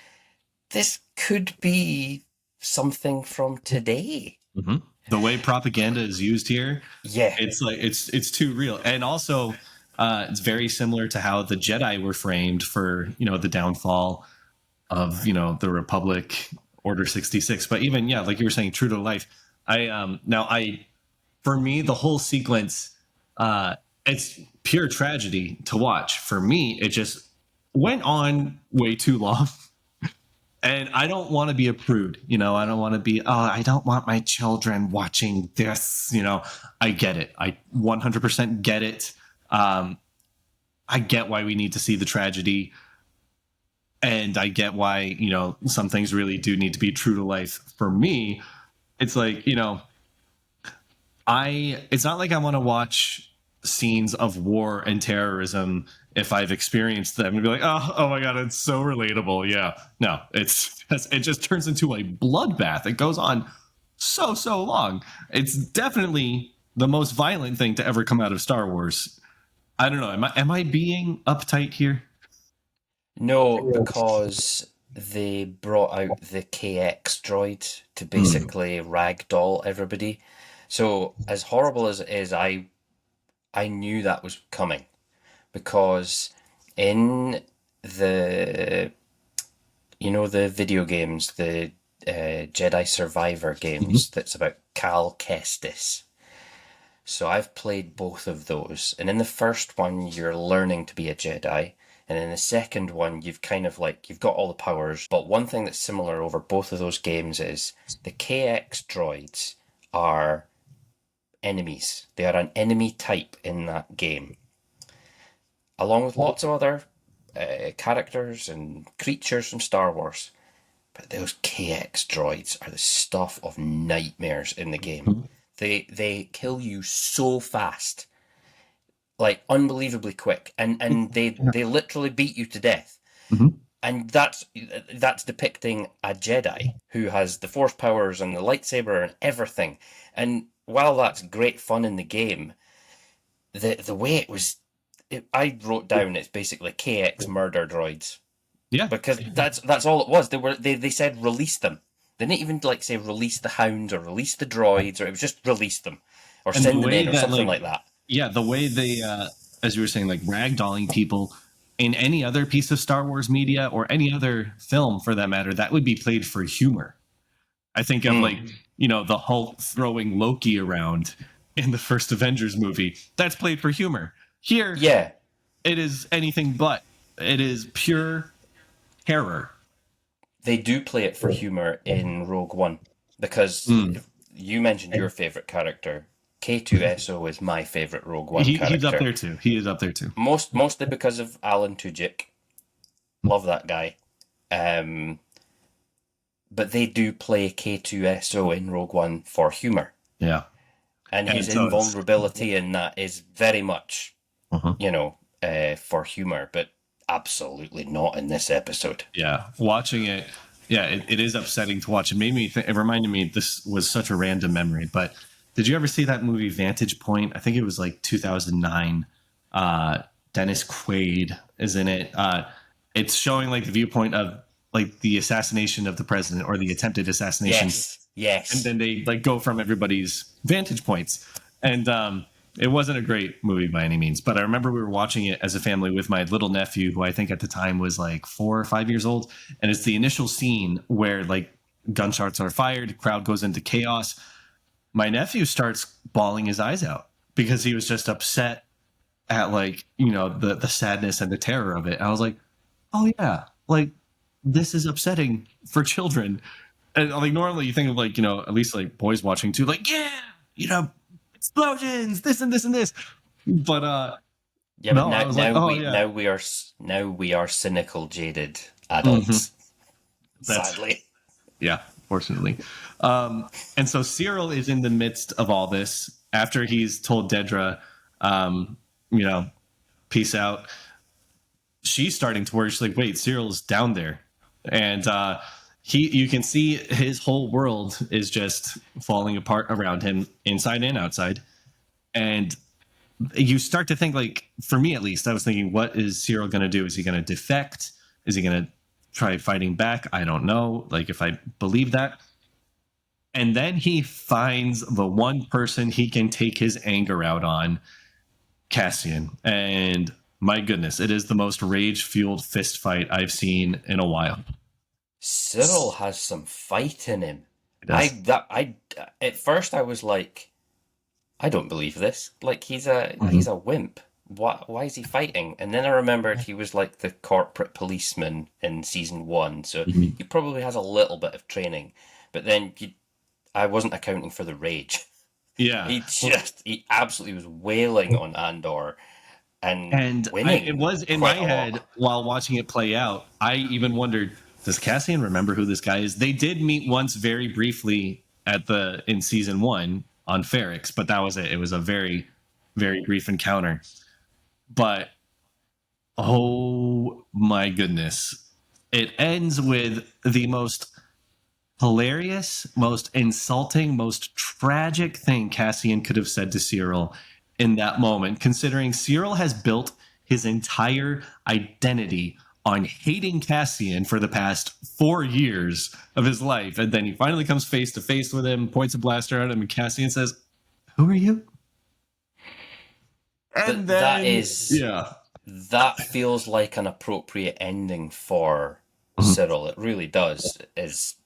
this could be something from today. Mm-hmm. The way propaganda is used here, Yeah, it's like it's too real. And also it's very similar to how the Jedi were framed for the downfall of the Republic, Order 66. But even like you were saying, true to life. For me, the whole sequence, it's pure tragedy to watch. For me, it just went on way too long. And I don't want to be a prude, I don't want to be, I don't want my children watching this, I get it. I 100% get it. I get why we need to see the tragedy. And I get why, some things really do need to be true to life. For me, it's like, it's not like I want to watch scenes of war and terrorism if I've experienced them and be like, oh my god, it's so relatable. Yeah, no, it just turns into a bloodbath. It goes on so long. It's definitely the most violent thing to ever come out of Star Wars. I don't know. Am I being uptight here? no, because they brought out the KX droid to basically ragdoll everybody. So as horrible as it is, I knew that was coming, because in the the video games, the Jedi Survivor games, that's about Cal Kestis. So I've played both of those, and in the first one you're learning to be a Jedi, and in the second one you've kind of you've got all the powers. But one thing that's similar over both of those games is the KX droids are enemies. They are an enemy type in that game, along with lots of other characters and creatures from Star Wars. But those KX droids are the stuff of nightmares in the game. They kill you so fast, like unbelievably quick, and they literally beat you to death. And that's depicting a Jedi who has the Force powers and the lightsaber and everything. And while that's great fun in the game, the way it was, I wrote down it's basically KX murder droids. Yeah, because that's all it was. They said release them. They didn't even say release the hounds or release the droids, or it was just release them or and send them in or something like that. Yeah, the way they, as you were saying, ragdolling people in any other piece of Star Wars media or any other film for that matter, that would be played for humor. I think of the Hulk throwing Loki around in the first Avengers movie. That's played for humor. Here, yeah, it is anything but. It is pure terror. They do play it for humor in Rogue One, because you mentioned your favorite character. K2SO is my favorite Rogue One character. He's up there too. He is up there too. Mostly because of Alan Tudyk. Love that guy. But they do play K2SO in Rogue One for humour. Yeah. And his so invulnerability in that is very much, uh for humour, but absolutely not in this episode. Yeah. Watching it, yeah, it is upsetting to watch. It made me, it reminded me, this was such a random memory, but did you ever see that movie Vantage Point? I think it was like 2009. Dennis Quaid is in it. It's showing like the viewpoint of like the assassination of the president or the attempted assassination. Yes. And then they like go from everybody's vantage points. And it wasn't a great movie by any means, but I remember we were watching it as a family with my little nephew, who I think at the time was like 4 or 5 years old. And it's the initial scene where like gunshots are fired, crowd goes into chaos. My nephew starts bawling his eyes out because he was just upset at like, the sadness and the terror of it. I was like, oh yeah, like this is upsetting for children. And like normally you think of like, at least like boys watching too, like, yeah, explosions, this and this and this. But yeah, no, but I was like, oh yeah. Now we are cynical, jaded adults. Sadly. Yeah, fortunately. And so Syril is in the midst of all this after he's told Dedra, peace out. She's starting to worry. She's like, wait, Cyril's down there. And you can see his whole world is just falling apart around him, inside and outside. And you start to think, like, for me at least, I was thinking, what is Syril going to do? Is he going to defect? Is he going to try fighting back? I don't know, like, if I believe that. And then he finds the one person he can take his anger out on, Cassian. And my goodness, it is the most rage-fueled fist fight I've seen in a while. Syril has some fight in him. At first I was like, I don't believe this. Like he's a wimp. Why is he fighting? And then I remembered he was like the corporate policeman in season 1, so he probably has a little bit of training. But then I wasn't accounting for the rage. Yeah, he absolutely was wailing on Andor. And winning. It was in my head while watching it play out. I even wondered, does Cassian remember who this guy is? They did meet once very briefly in season 1 on Ferrix, but that was it. It was a very, very brief encounter. But oh my goodness, it ends with the most hilarious, most insulting, most tragic thing Cassian could have said to Syril in that moment, considering Syril has built his entire identity on hating Cassian for the past 4 years of his life. And then he finally comes face to face with him, points a blaster at him, and Cassian says, "Who are you?" And that feels like an appropriate ending for Syril. It really does. As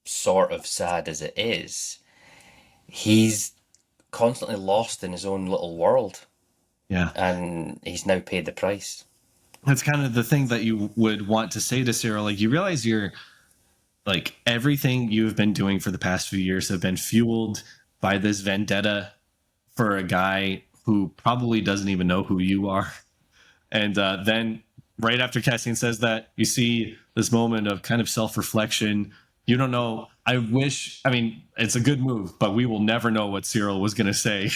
sort of sad as it is, he's constantly lost in his own little world. Yeah. And he's now paid the price. That's kind of the thing that you would want to say to Syril. Like, you realize you're like everything you've been doing for the past few years have been fueled by this vendetta for a guy who probably doesn't even know who you are. And then right after Cassian says that, you see this moment of kind of self-reflection. You don't know. It's a good move, but we will never know what Syril was going to say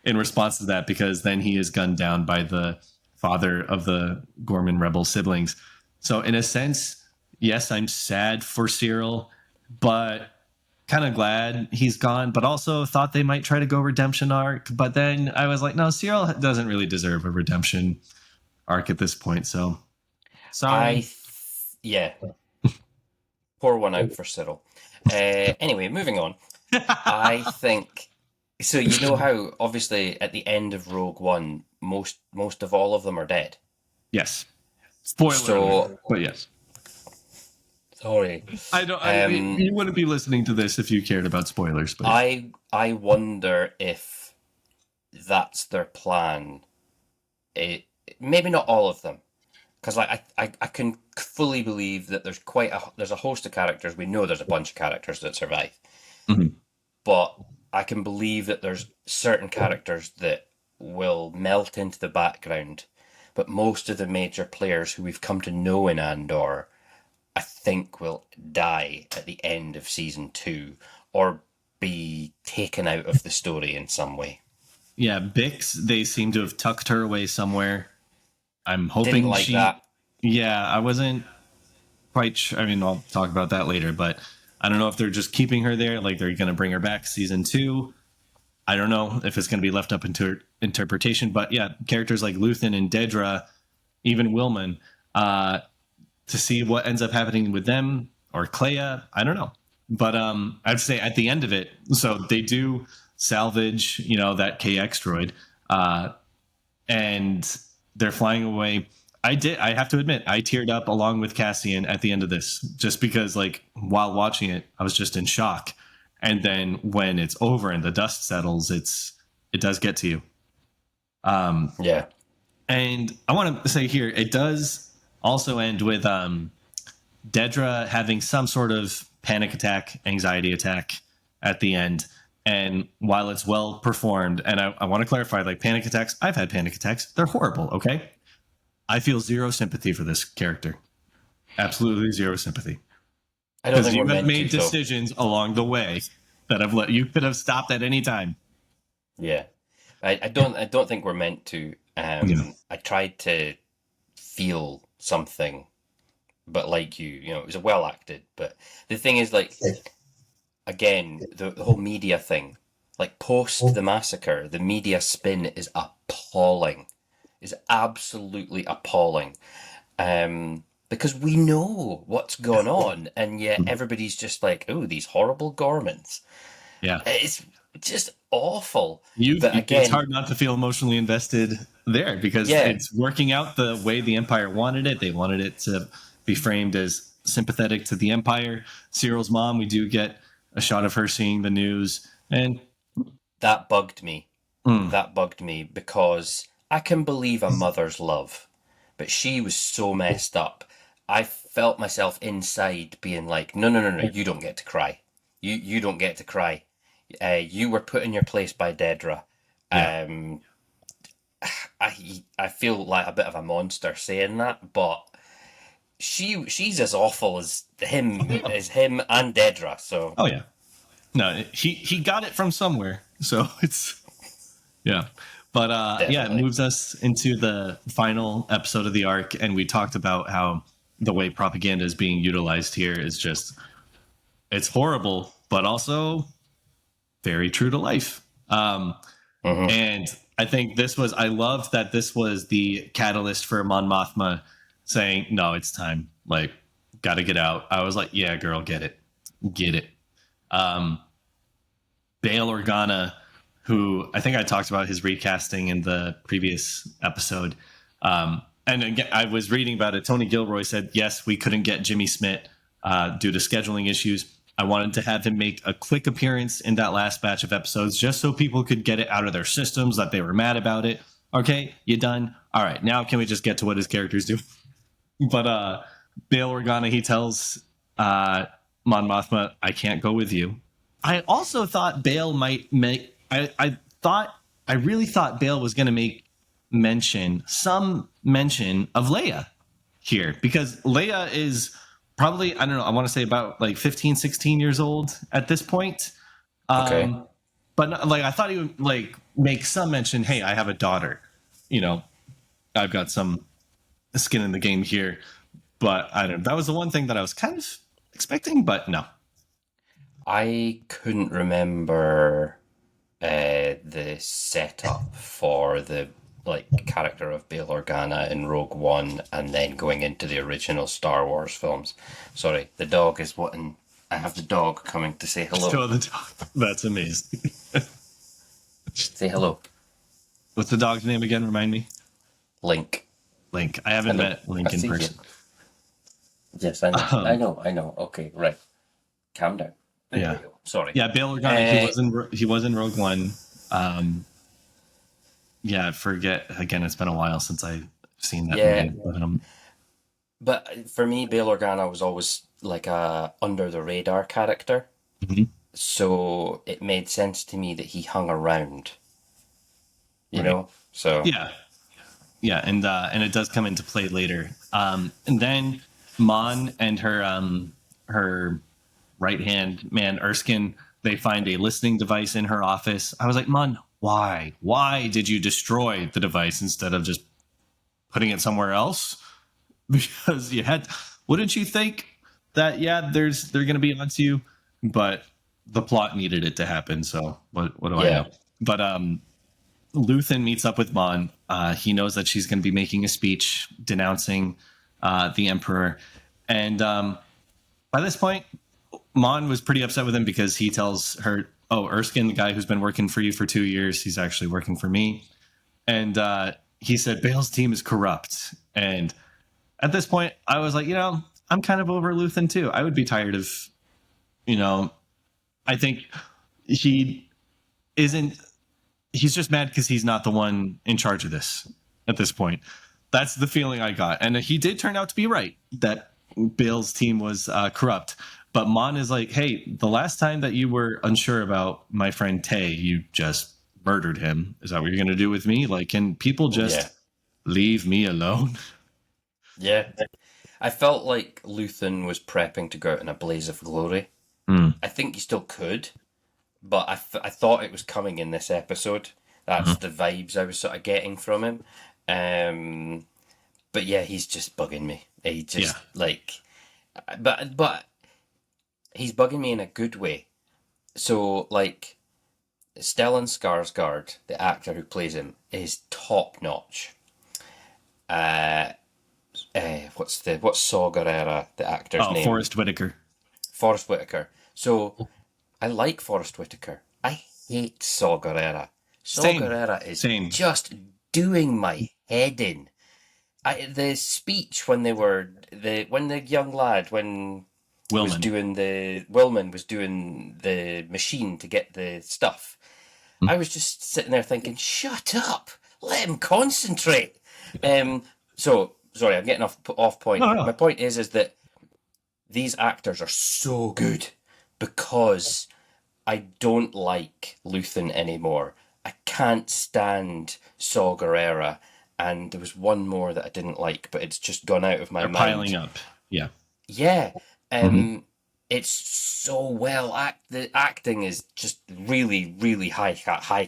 in response to that, because then he is gunned down by the father of the Ghorman rebel siblings. So in a sense, yes, I'm sad for Syril, but kind of glad he's gone, but also thought they might try to go redemption arc. But then I was like, no, Syril doesn't really deserve a redemption arc at this point. So sorry. Pour one out for Syril. Anyway, moving on. I think so. You know how obviously at the end of Rogue One, most of all of them are dead. Yes. Spoiler alert, but yes. Sorry. I don't. You wouldn't be listening to this if you cared about spoilers. But I wonder if that's their plan. Maybe not all of them, because I can fully believe that there's a host of characters. We know there's a bunch of characters that survive, but I can believe that there's certain characters that will melt into the background. But most of the major players who we've come to know in Andor I think will die at the end of season 2 or be taken out of the story in some way. Yeah, Bix, they seem to have tucked her away somewhere. I'm Didn't hoping like she. that. Yeah, I wasn't quite sure. I mean, I'll talk about that later, but I don't know if they're just keeping her there, like they're going to bring her back season 2. I don't know if it's going to be left up into interpretation, but yeah, characters like Luthen and Dedra, even Wilman, uh, to see what ends up happening with them or Clea, I don't know. But I'd say at the end of it, so they do salvage, that KX droid, and they're flying away. I have to admit, I teared up along with Cassian at the end of this, just because, like, while watching it, I was just in shock. And then when it's over and the dust settles, it does get to you. Yeah. And I want to say here, it does also end with Dedra having some sort of panic attack, anxiety attack at the end. And while it's well performed, and I want to clarify, like, panic attacks, I've had panic attacks. They're horrible, okay? I feel zero sympathy for this character. Absolutely zero sympathy. I don't Because think you we're have meant made to. decisions along the way that have let you could have stopped at any time. Yeah. I don't think we're meant to. Yeah. I tried to feel something, but like it was well acted. But the thing is, like, again, the whole media thing, like post the massacre, the media spin is appalling, is absolutely appalling. Because we know what's going on, and yet everybody's just like, "Oh, these horrible Gormans." Yeah. It's just awful. But It's again, hard not to feel emotionally invested there because yeah, it's working out the way the Empire wanted it. They wanted it to be framed as sympathetic to the Empire. Syril's mom, we do get a shot of her seeing the news, and that bugged me. mm, That bugged me because I can believe a mother's love, but she was so messed up. I felt myself inside being like, no, no, no, no, you don't get to cry. You don't get to cry. You were put in your place by Dedra. yeah, Um, I feel like a bit of a monster saying that, but she's as awful as him and Dedra. So oh yeah, no, he got it from somewhere, so it's yeah. But yeah, it definitely, moves us into the final episode of the arc, and we talked about how the way propaganda is being utilized here is just it's horrible, but also very true to life. hmm And I think I loved that this was the catalyst for Mon Mothma saying, no, it's time. Like, got to get out. I was like, yeah, girl, get it. Get it. Um, Bail Organa, who I think I talked about his recasting in the previous episode. And again, I was reading about it. Tony Gilroy said, yes, we couldn't get Jimmy Smith due to scheduling issues. I wanted to have him make a quick appearance in that last batch of episodes just so people could get it out of their systems that they were mad about it. Okay, you done? All right, now can we just get to what his characters do? But Bail Organa, he tells Mon Mothma, I can't go with you. I also thought Bail might make. I really thought Bail was going to make some mention of Leia here because Leia is probably, I don't know, I want to say about like 15, 16 years old at this point. okay. But like, I thought he would like make some mention, hey, I have a daughter. You know, I've got some skin in the game here. But I don't know. That was the one thing that I was kind of expecting, but no. I couldn't remember the setup for the character of Bail Organa in Rogue One, and then going into the original Star Wars films. Sorry, the dog is wanting. I have the dog coming to say hello. Show the dog. That's amazing. Say hello, What's the dog's name again? Remind me. Link. Link. I haven't Hello. met Link I in see you. person. Yes, I know. I Um, know. I know. Okay, right. Calm down. There yeah. we go. Sorry. Yeah, Bail Organa. He was in Rogue One. Um, yeah, I forget. Again, it's been a while since I've seen that Yeah, movie. but for me, Bail Organa was always like a under the radar character, Mhm. so it made sense to me that he hung around. You Right. know, so Yeah. Yeah, and it does come into play later. And then Mon and her right hand man Erskine, they find a listening device in her office. I was like, Mon, why did you destroy the device instead of just putting it somewhere else? Because you had, wouldn't you think that, yeah, they're going to be onto you, but the plot needed it to happen. So what do I know? But Luthen meets up with Mon. He knows that she's going to be making a speech denouncing the Emperor. And by this point, Mon was pretty upset with him because he tells her, oh, Erskine, the guy who's been working for you for 2 years, he's actually working for me. And he said, Bale's team is corrupt. And at this point, I was like, I'm kind of over Luthen too. I would be tired of, I think he isn't, he's just mad because he's not the one in charge of this at this point. That's the feeling I got. And he did turn out to be right that Bale's team was corrupt. But Mon is like, hey, the last time that you were unsure about my friend Tay, you just murdered him. Is that what you're going to do with me? Like, can people just leave me alone? Yeah. I felt like Luthen was prepping to go out in a blaze of glory. I think he still could, but I thought it was coming in this episode. That's the vibes I was sort of getting from him. But yeah, he's just bugging me. He just but he's bugging me in a good way. So like, Stellan Skarsgård, the actor who plays him, is top notch. What's Saw Gerrera, the actor's name? Forrest Whitaker. Forrest Whitaker. So I like Forrest Whitaker. I hate Saw Gerrera. Saw Gerrera is just doing my head in. The speech when the young lad Willman was doing the machine to get the stuff. I was just sitting there thinking, shut up, let him concentrate. So sorry, I'm getting off point. No. My point is that these actors are so good because I don't like Luthen anymore. I can't stand Saw Gerrera, and there was one more that I didn't like, but it's just gone out of my mind. Piling up, yeah. Yeah, it's so well the acting is just really, really high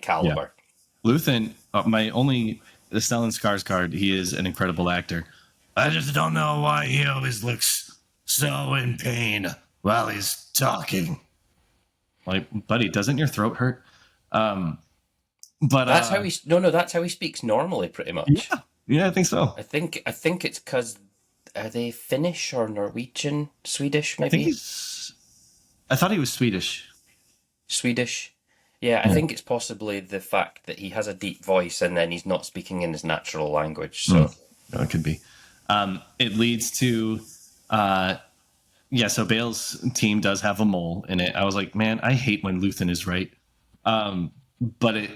caliber. Yeah. Luthen, the Stellan Skarsgård, he is an incredible actor. I just don't know why he always looks so in pain while he's talking. Like, buddy, doesn't your throat hurt? But that's how that's how he speaks normally, pretty much. Yeah, I think so. I think it's because, are they Finnish or Norwegian, Swedish maybe? I thought he was Swedish. Swedish. Yeah, I think it's possibly the fact that he has a deep voice and then he's not speaking in his natural language. So it could be. It leads to, so Bale's team does have a mole in it. I was like, man, I hate when Luthen is right. But it,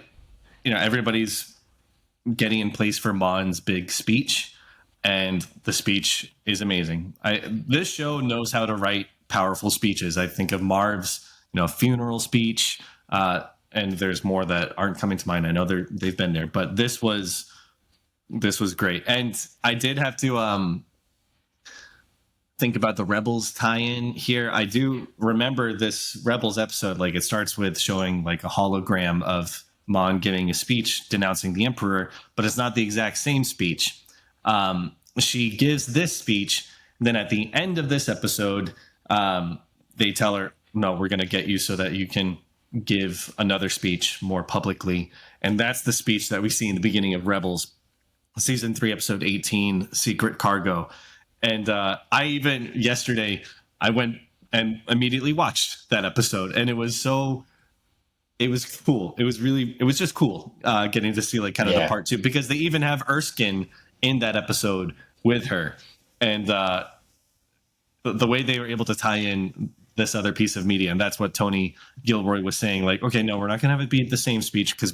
everybody's getting in place for Mon's big speech, and the speech is amazing. This show knows how to write powerful speeches. I think of Marv's, funeral speech, and there's more that aren't coming to mind. I know they've been there, but this was great. And I did have to think about the Rebels tie-in here. I do remember this Rebels episode. Like, it starts with showing like a hologram of Mon giving a speech denouncing the Emperor, but it's not the exact same speech. She gives this speech. Then at the end of this episode, they tell her, no, we're going to get you so that you can give another speech more publicly. And that's the speech that we see in the beginning of Rebels, season 3, episode 18, Secret Cargo. And yesterday, I went and immediately watched that episode. And it was cool. It was just cool getting to see like kind of the part 2, because they even have Erskine in that episode with her. And the way they were able to tie in this other piece of media, and that's what Tony Gilroy was saying, like, okay, no, we're not going to have it be the same speech, because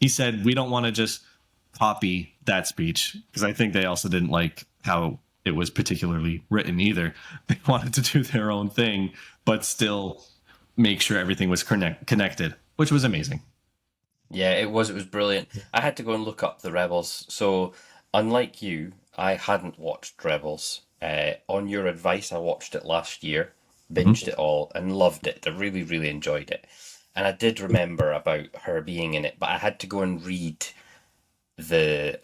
he said we don't want to just copy that speech, because I think they also didn't like how it was particularly written either. They wanted to do their own thing, but still make sure everything was connected, which was amazing. Yeah, it was brilliant. I had to go and look up the Rebels. So unlike you, I hadn't watched Rebels. On your advice, I watched it last year, Mhm. binged it all, and loved it. I really, really enjoyed it. And I did remember about her being in it, but I had to go and read the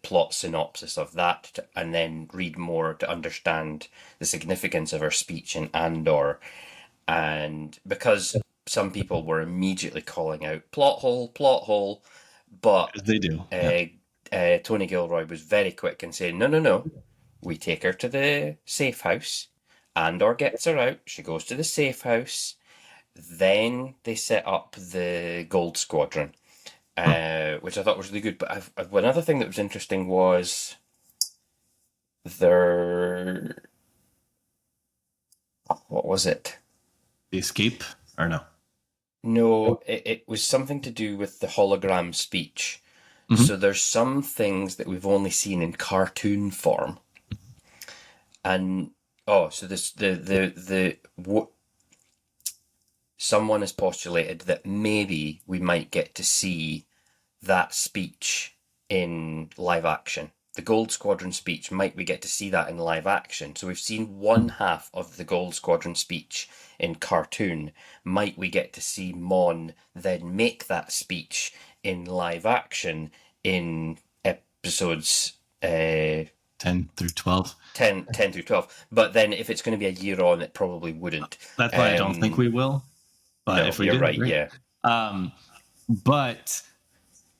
plot synopsis of that, and then read more to understand the significance of her speech in Andor. And because some people were immediately calling out plot hole, but As they do. Yeah. uh, Tony Gilroy was very quick in saying, no, no, no, we take her to the safe house. Andor gets her out. She goes to the safe house. Then they set up the Gold Squadron, Huh. which I thought was really good. But another thing that was interesting was their, what was it? The escape or no? No, it was something to do with the hologram speech. Mhm. So there's some things that we've only seen in cartoon form, and so this the what someone has postulated that maybe we might get to see that speech in live action. The Gold Squadron speech, might we get to see that in live action? So we've seen one half of the Gold Squadron speech in cartoon. Might we get to see Mon then make that speech in live action in episodes 10 through 12. 10 through 12? But then if it's going to be a year on, it probably wouldn't. That's why I don't think we will. But No, if we you're do, right, great. yeah. But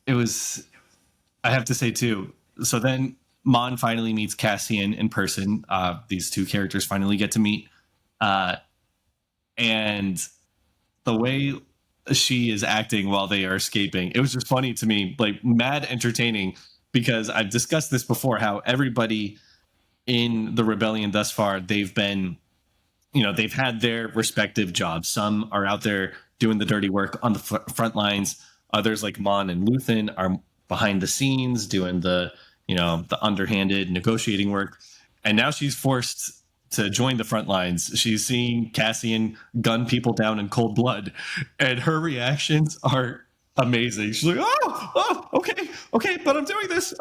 it was, I have to say too. So then Mon finally meets Cassian in person. These two characters finally get to meet. Uh, and the way she is acting while they are escaping, it was just funny to me, like mad entertaining, because I've discussed this before, how everybody in the rebellion thus far, they've been, they've had their respective jobs. Some are out there doing the dirty work on the front lines. Others, like Mon and Luthen, are behind the scenes doing the underhanded negotiating work. And now she's forced to join the front lines. She's seeing Cassian gun people down in cold blood, and her reactions are amazing. She's like, okay, but I'm doing this.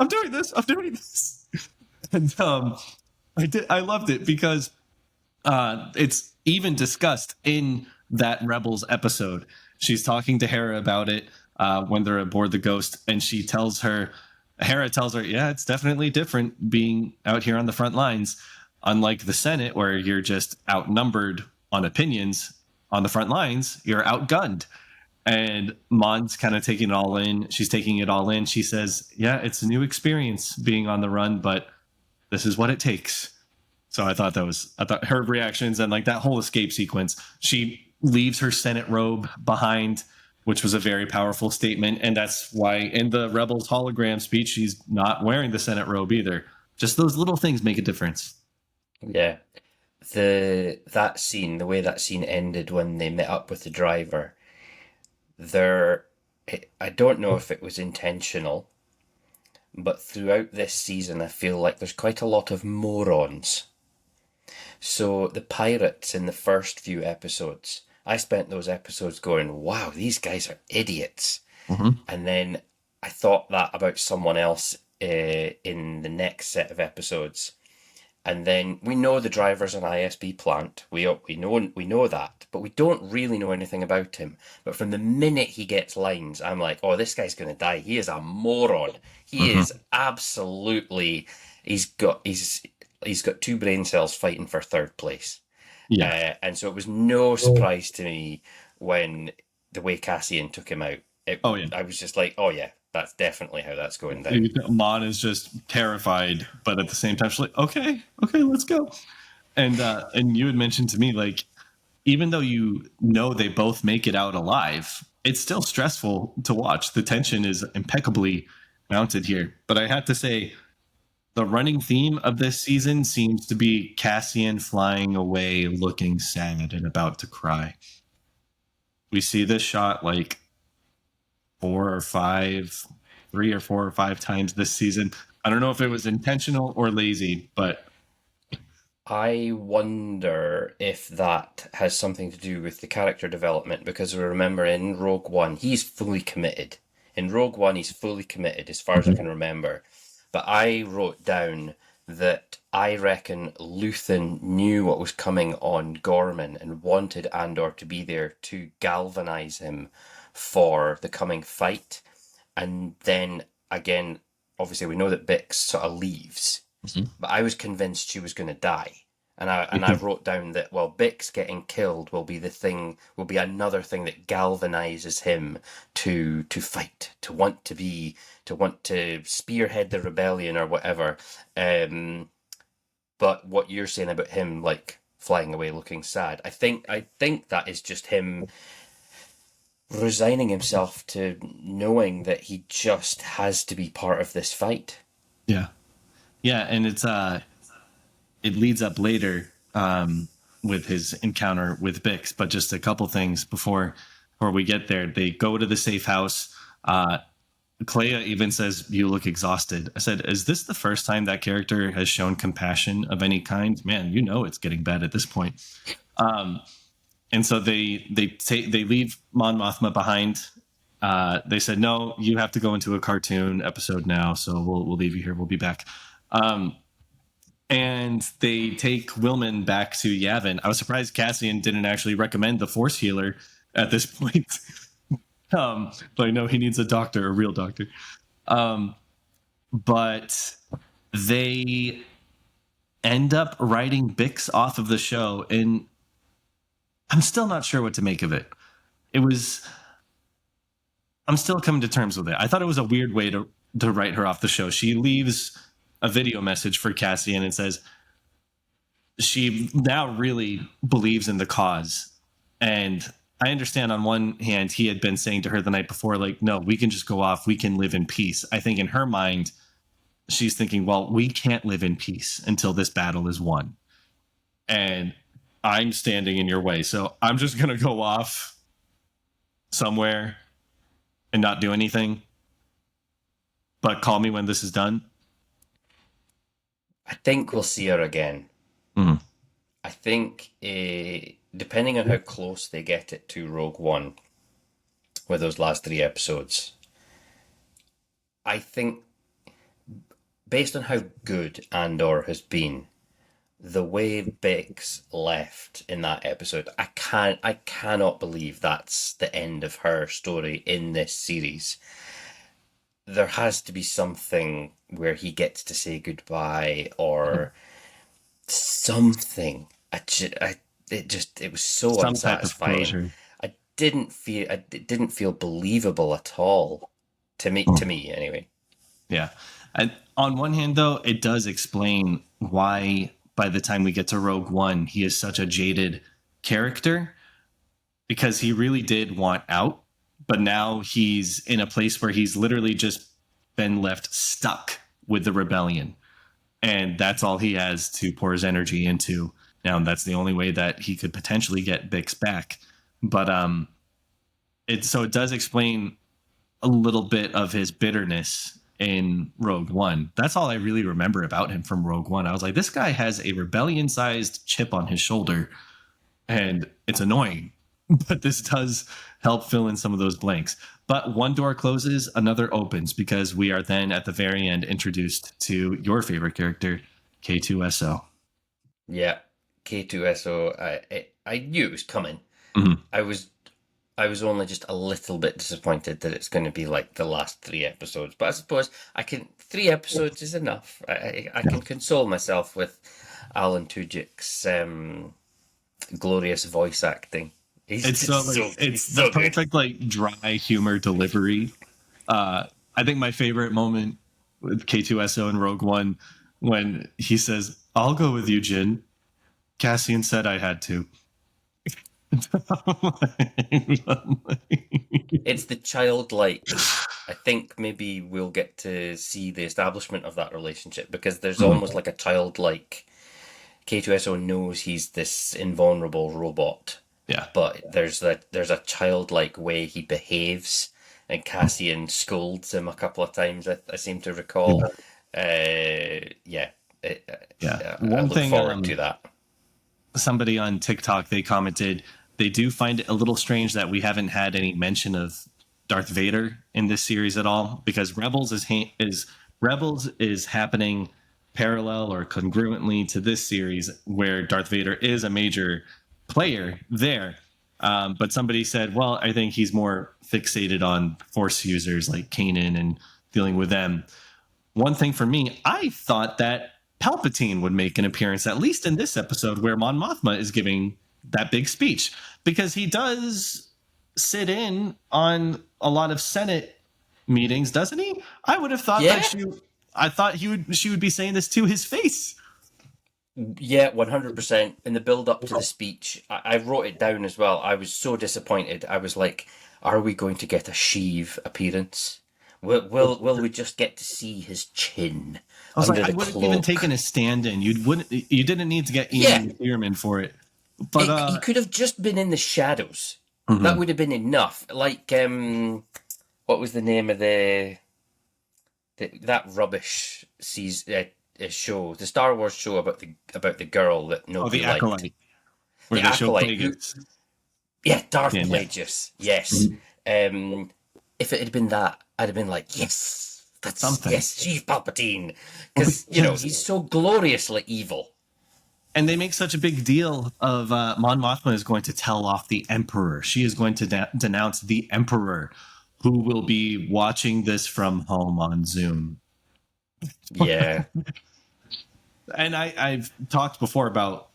And I loved it because it's even discussed in that Rebels episode. She's talking to Hera about it when they're aboard the Ghost, and Hera tells her, yeah, it's definitely different being out here on the front lines. Unlike the Senate, where you're just outnumbered on opinions, on the front lines, you're outgunned. And Mon's kind of taking it all in. She's taking it all in. She says, yeah, it's a new experience being on the run, but this is what it takes. So I thought her reactions and like that whole escape sequence, she leaves her Senate robe behind, which was a very powerful statement. And that's why in the Rebels hologram speech, she's not wearing the Senate robe either. Just those little things make a difference. Yeah. That scene, the way that scene ended when they met up with the driver, there, I don't know if it was intentional, but throughout this season, I feel like there's quite a lot of morons. So the pirates in the first few episodes, I spent those episodes going, wow, these guys are idiots. Mm-hmm. And then I thought that about someone else in the next set of episodes. And then we know the driver's an ISB plant. We know that, but we don't really know anything about him. But from the minute he gets lines, I'm like, oh, this guy's gonna die. He is a moron. He Mm-hmm. is absolutely. He's got two brain cells fighting for third place. Yeah. And so it was no surprise to me when the way Cassian took him out. Oh yeah. I was just like, oh yeah, that's definitely how that's going down. Mon is just terrified, but at the same time, she's like, okay, let's go. And you had mentioned to me, like, even though they both make it out alive, it's still stressful to watch. The tension is impeccably mounted here. But I have to say, the running theme of this season seems to be Cassian flying away, looking sad and about to cry. We see this shot like 3 or 4 or 5 times this season. I don't know if it was intentional or lazy, but I wonder if that has something to do with the character development, because remember in Rogue One, he's fully committed. In Rogue One, he's fully committed as far as I can remember. But I wrote down that I reckon Luthen knew what was coming on Ghorman and wanted Andor to be there to galvanize him for the coming fight. And then again, obviously we know that Bix sort of leaves, but I was convinced she was going to die. And I wrote down that, well, Bix getting killed will be another thing that galvanizes him to fight, to want to spearhead the rebellion or whatever. But what you're saying about him like flying away looking sad, I think that is just him resigning himself to knowing that he just has to be part of this fight. Yeah. Yeah, and it leads up later with his encounter with Bix, but just a couple things before we get there. They go to the safe house. Clea even says, "You look exhausted." I said, "Is this the first time that character has shown compassion of any kind?" Man, you know it's getting bad at this point. And so they leave Mon Mothma behind. They said, "No, you have to go into a cartoon episode now, so we'll leave you here. We'll be back." And they take Willman back to Yavin. I was surprised Cassian didn't actually recommend the Force healer at this point. But I know he needs a doctor, a real doctor. But they end up writing Bix off of the show, and I'm still not sure what to make of it. I'm still coming to terms with it. I thought it was a weird way to write her off the show. She leaves a video message for Cassian and says she now really believes in the cause. And I understand on one hand, he had been saying to her the night before, like, no, we can just go off. We can live in peace. I think in her mind, she's thinking, well, we can't live in peace until this battle is won. And I'm standing in your way. So I'm just going to go off somewhere and not do anything. But call me when this is done. I think we'll see her again. Mm-hmm. I think, depending on how close they get it to Rogue One, with those last 3 episodes, I think, based on how good Andor has been, the way Bix left in that episode, I cannot believe that's the end of her story in this series. There has to be something where he gets to say goodbye or something. It was so Some unsatisfying. type of It didn't feel believable at all to me anyway. Yeah. And on one hand, though, it does explain why by the time we get to Rogue One, he is such a jaded character, because he really did want out. But now he's in a place where he's literally just been left stuck with the rebellion. And that's all he has to pour his energy into. Now, that's the only way that he could potentially get Bix back. But it does explain a little bit of his bitterness in Rogue One. That's all I really remember about him from Rogue One. I was like, this guy has a rebellion-sized chip on his shoulder, and it's annoying. But this does help fill in some of those blanks. But one door closes, another opens, because we are then at the very end introduced to your favorite character, K2SO. Yeah, K2SO. I knew it was coming. Mm-hmm. I was only just a little bit disappointed that it's going to be like the last 3 episodes. But I suppose 3 episodes is enough. I can console myself with Alan Tujic's glorious voice acting. It's the perfect like dry humor delivery. I think my favorite moment with K2SO in Rogue One, when he says, "I'll go with you, Jin. Cassian said I had to." It's the childlike. I think maybe we'll get to see the establishment of that relationship, because there's almost like a childlike. K2SO knows he's this invulnerable robot. Yeah. But there's a childlike way he behaves, and Cassian scolds him a couple of times, I seem to recall. I look forward to that. Somebody on TikTok, they commented, they do find it a little strange that we haven't had any mention of Darth Vader in this series at all, because Rebels is happening parallel or congruently to this series where Darth Vader is a major player there. But somebody said, well, I think he's more fixated on Force users like Kanan and dealing with them. One thing for me, I thought that Palpatine would make an appearance, at least in this episode where Mon Mothma is giving that big speech, because he does sit in on a lot of Senate meetings, doesn't he? I would have thought she would be saying this to his face. Yeah, 100%. In the build up to the speech, I wrote it down as well. I was so disappointed. I was like, are we going to get a Sheev appearance? Will we just get to see his chin under the I would have cloak? even taken a stand-in. You didn't need to get Ian McGregor for it. But he could have just been in the shadows. Mm-hmm. That would have been enough. Like, what was the name of that rubbish show, the Star Wars show about the girl that nobody liked. Acolyte. Where they show Plagueis. Darth Plagueis. Yes. If it had been that, I'd have been like, yes, that's something. Yes, she's Palpatine, because he's so gloriously evil. And they make such a big deal of Mon Mothma is going to tell off the Emperor. She is going to denounce the Emperor, who will be watching this from home on Zoom. Yeah. And I've talked before about,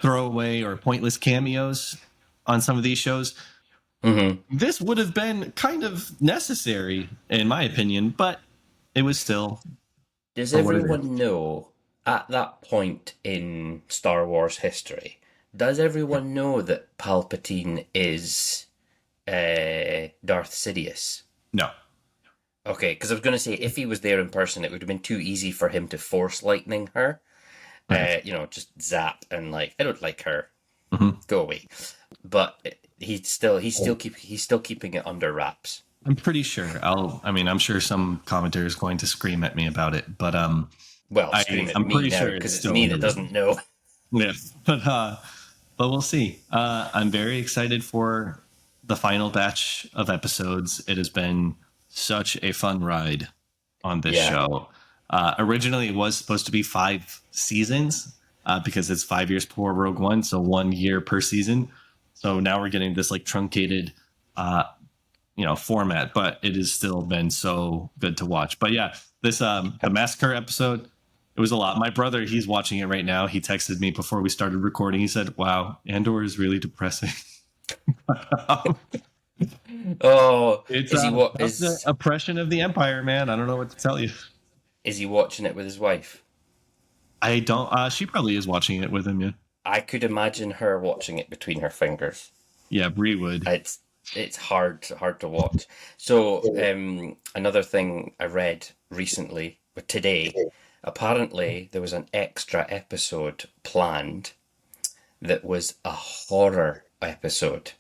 throwaway or pointless cameos on some of these shows. Mm-hmm. This would have been kind of necessary, in my opinion, but it was still. Does everyone know, at that point in Star Wars history, does everyone know that Palpatine is Darth Sidious? No. Okay, because I was going to say, if he was there in person, it would have been too easy for him to force lightning her. Right. Just zap and I don't like her. Mm-hmm. Go away. But he's still keeping it under wraps. I'm pretty sure. I'm sure some commentator is going to scream at me about it, but I'm pretty sure because it's me that doesn't know. Yeah, but we'll see. I'm very excited for the final batch of episodes. It has been such a fun ride on this show. Originally, it was supposed to be 5 seasons because it's 5 years before Rogue One, so 1 year per season. So now we're getting this truncated, format, but it has still been so good to watch. But yeah, this the Massacre episode, it was a lot. My brother, he's watching it right now. He texted me before we started recording. He said, "Wow, Andor is really depressing." Oh, it's the oppression of the Empire, man. I don't know what to tell you. Is he watching it with his wife? I don't. She probably is watching it with him. Yeah. I could imagine her watching it between her fingers. Yeah, Brie would. It's hard to watch. So another thing I read recently, but today, apparently there was an extra episode planned that was a horror episode.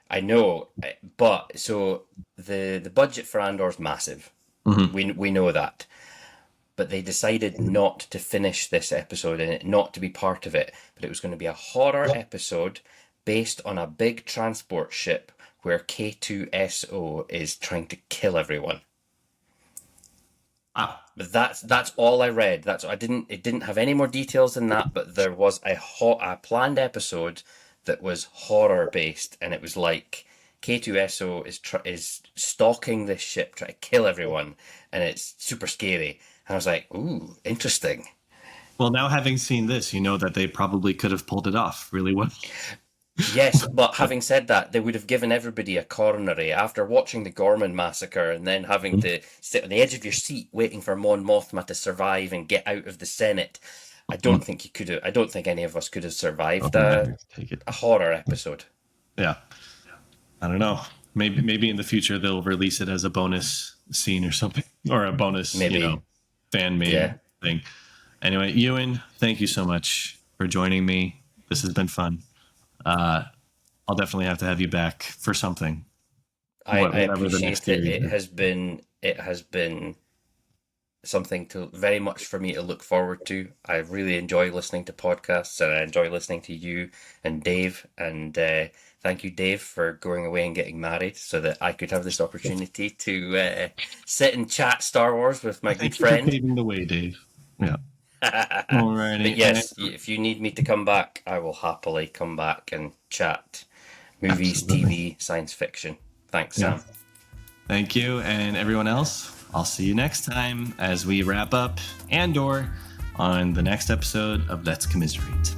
I know, but so the budget for Andor's massive. Mm-hmm. We know that. But they decided not to finish this episode and it not to be part of it. But it was going to be a horror episode based on a big transport ship where K2SO is trying to kill everyone. But that's all I read. It didn't have any more details than that. But there was a planned episode that was horror based, and it was like K2SO is stalking this ship, trying to kill everyone, and it's super scary. And I was like, ooh, interesting. Well, now having seen this, you know that they probably could have pulled it off really well. Yes, but having said that, they would have given everybody a coronary after watching the Ghorman Massacre and then having to sit on the edge of your seat waiting for Mon Mothma to survive and get out of the Senate. I don't think you could have. I don't think any of us could have survived a horror episode. Yeah, I don't know. Maybe in the future they'll release it as a bonus scene or something, or a bonus, fan-made thing. Anyway, Euan, thank you so much for joining me. This has been fun. I'll definitely have to have you back for something. I appreciate it. It has been something to very much for me to look forward to. I really enjoy listening to podcasts, and I enjoy listening to you and Dave. And thank you, Dave, for going away and getting married so that I could have this opportunity to sit and chat Star Wars with my good Thank you for friend. paving the way, Dave. Yeah. But Alrighty. yes, if you need me to come back, I will happily come back and chat movies, Absolutely. TV, science fiction. Thanks, Yeah. Sam. Thank you. And everyone else, I'll see you next time as we wrap up Andor on the next episode of Let's Commiserate.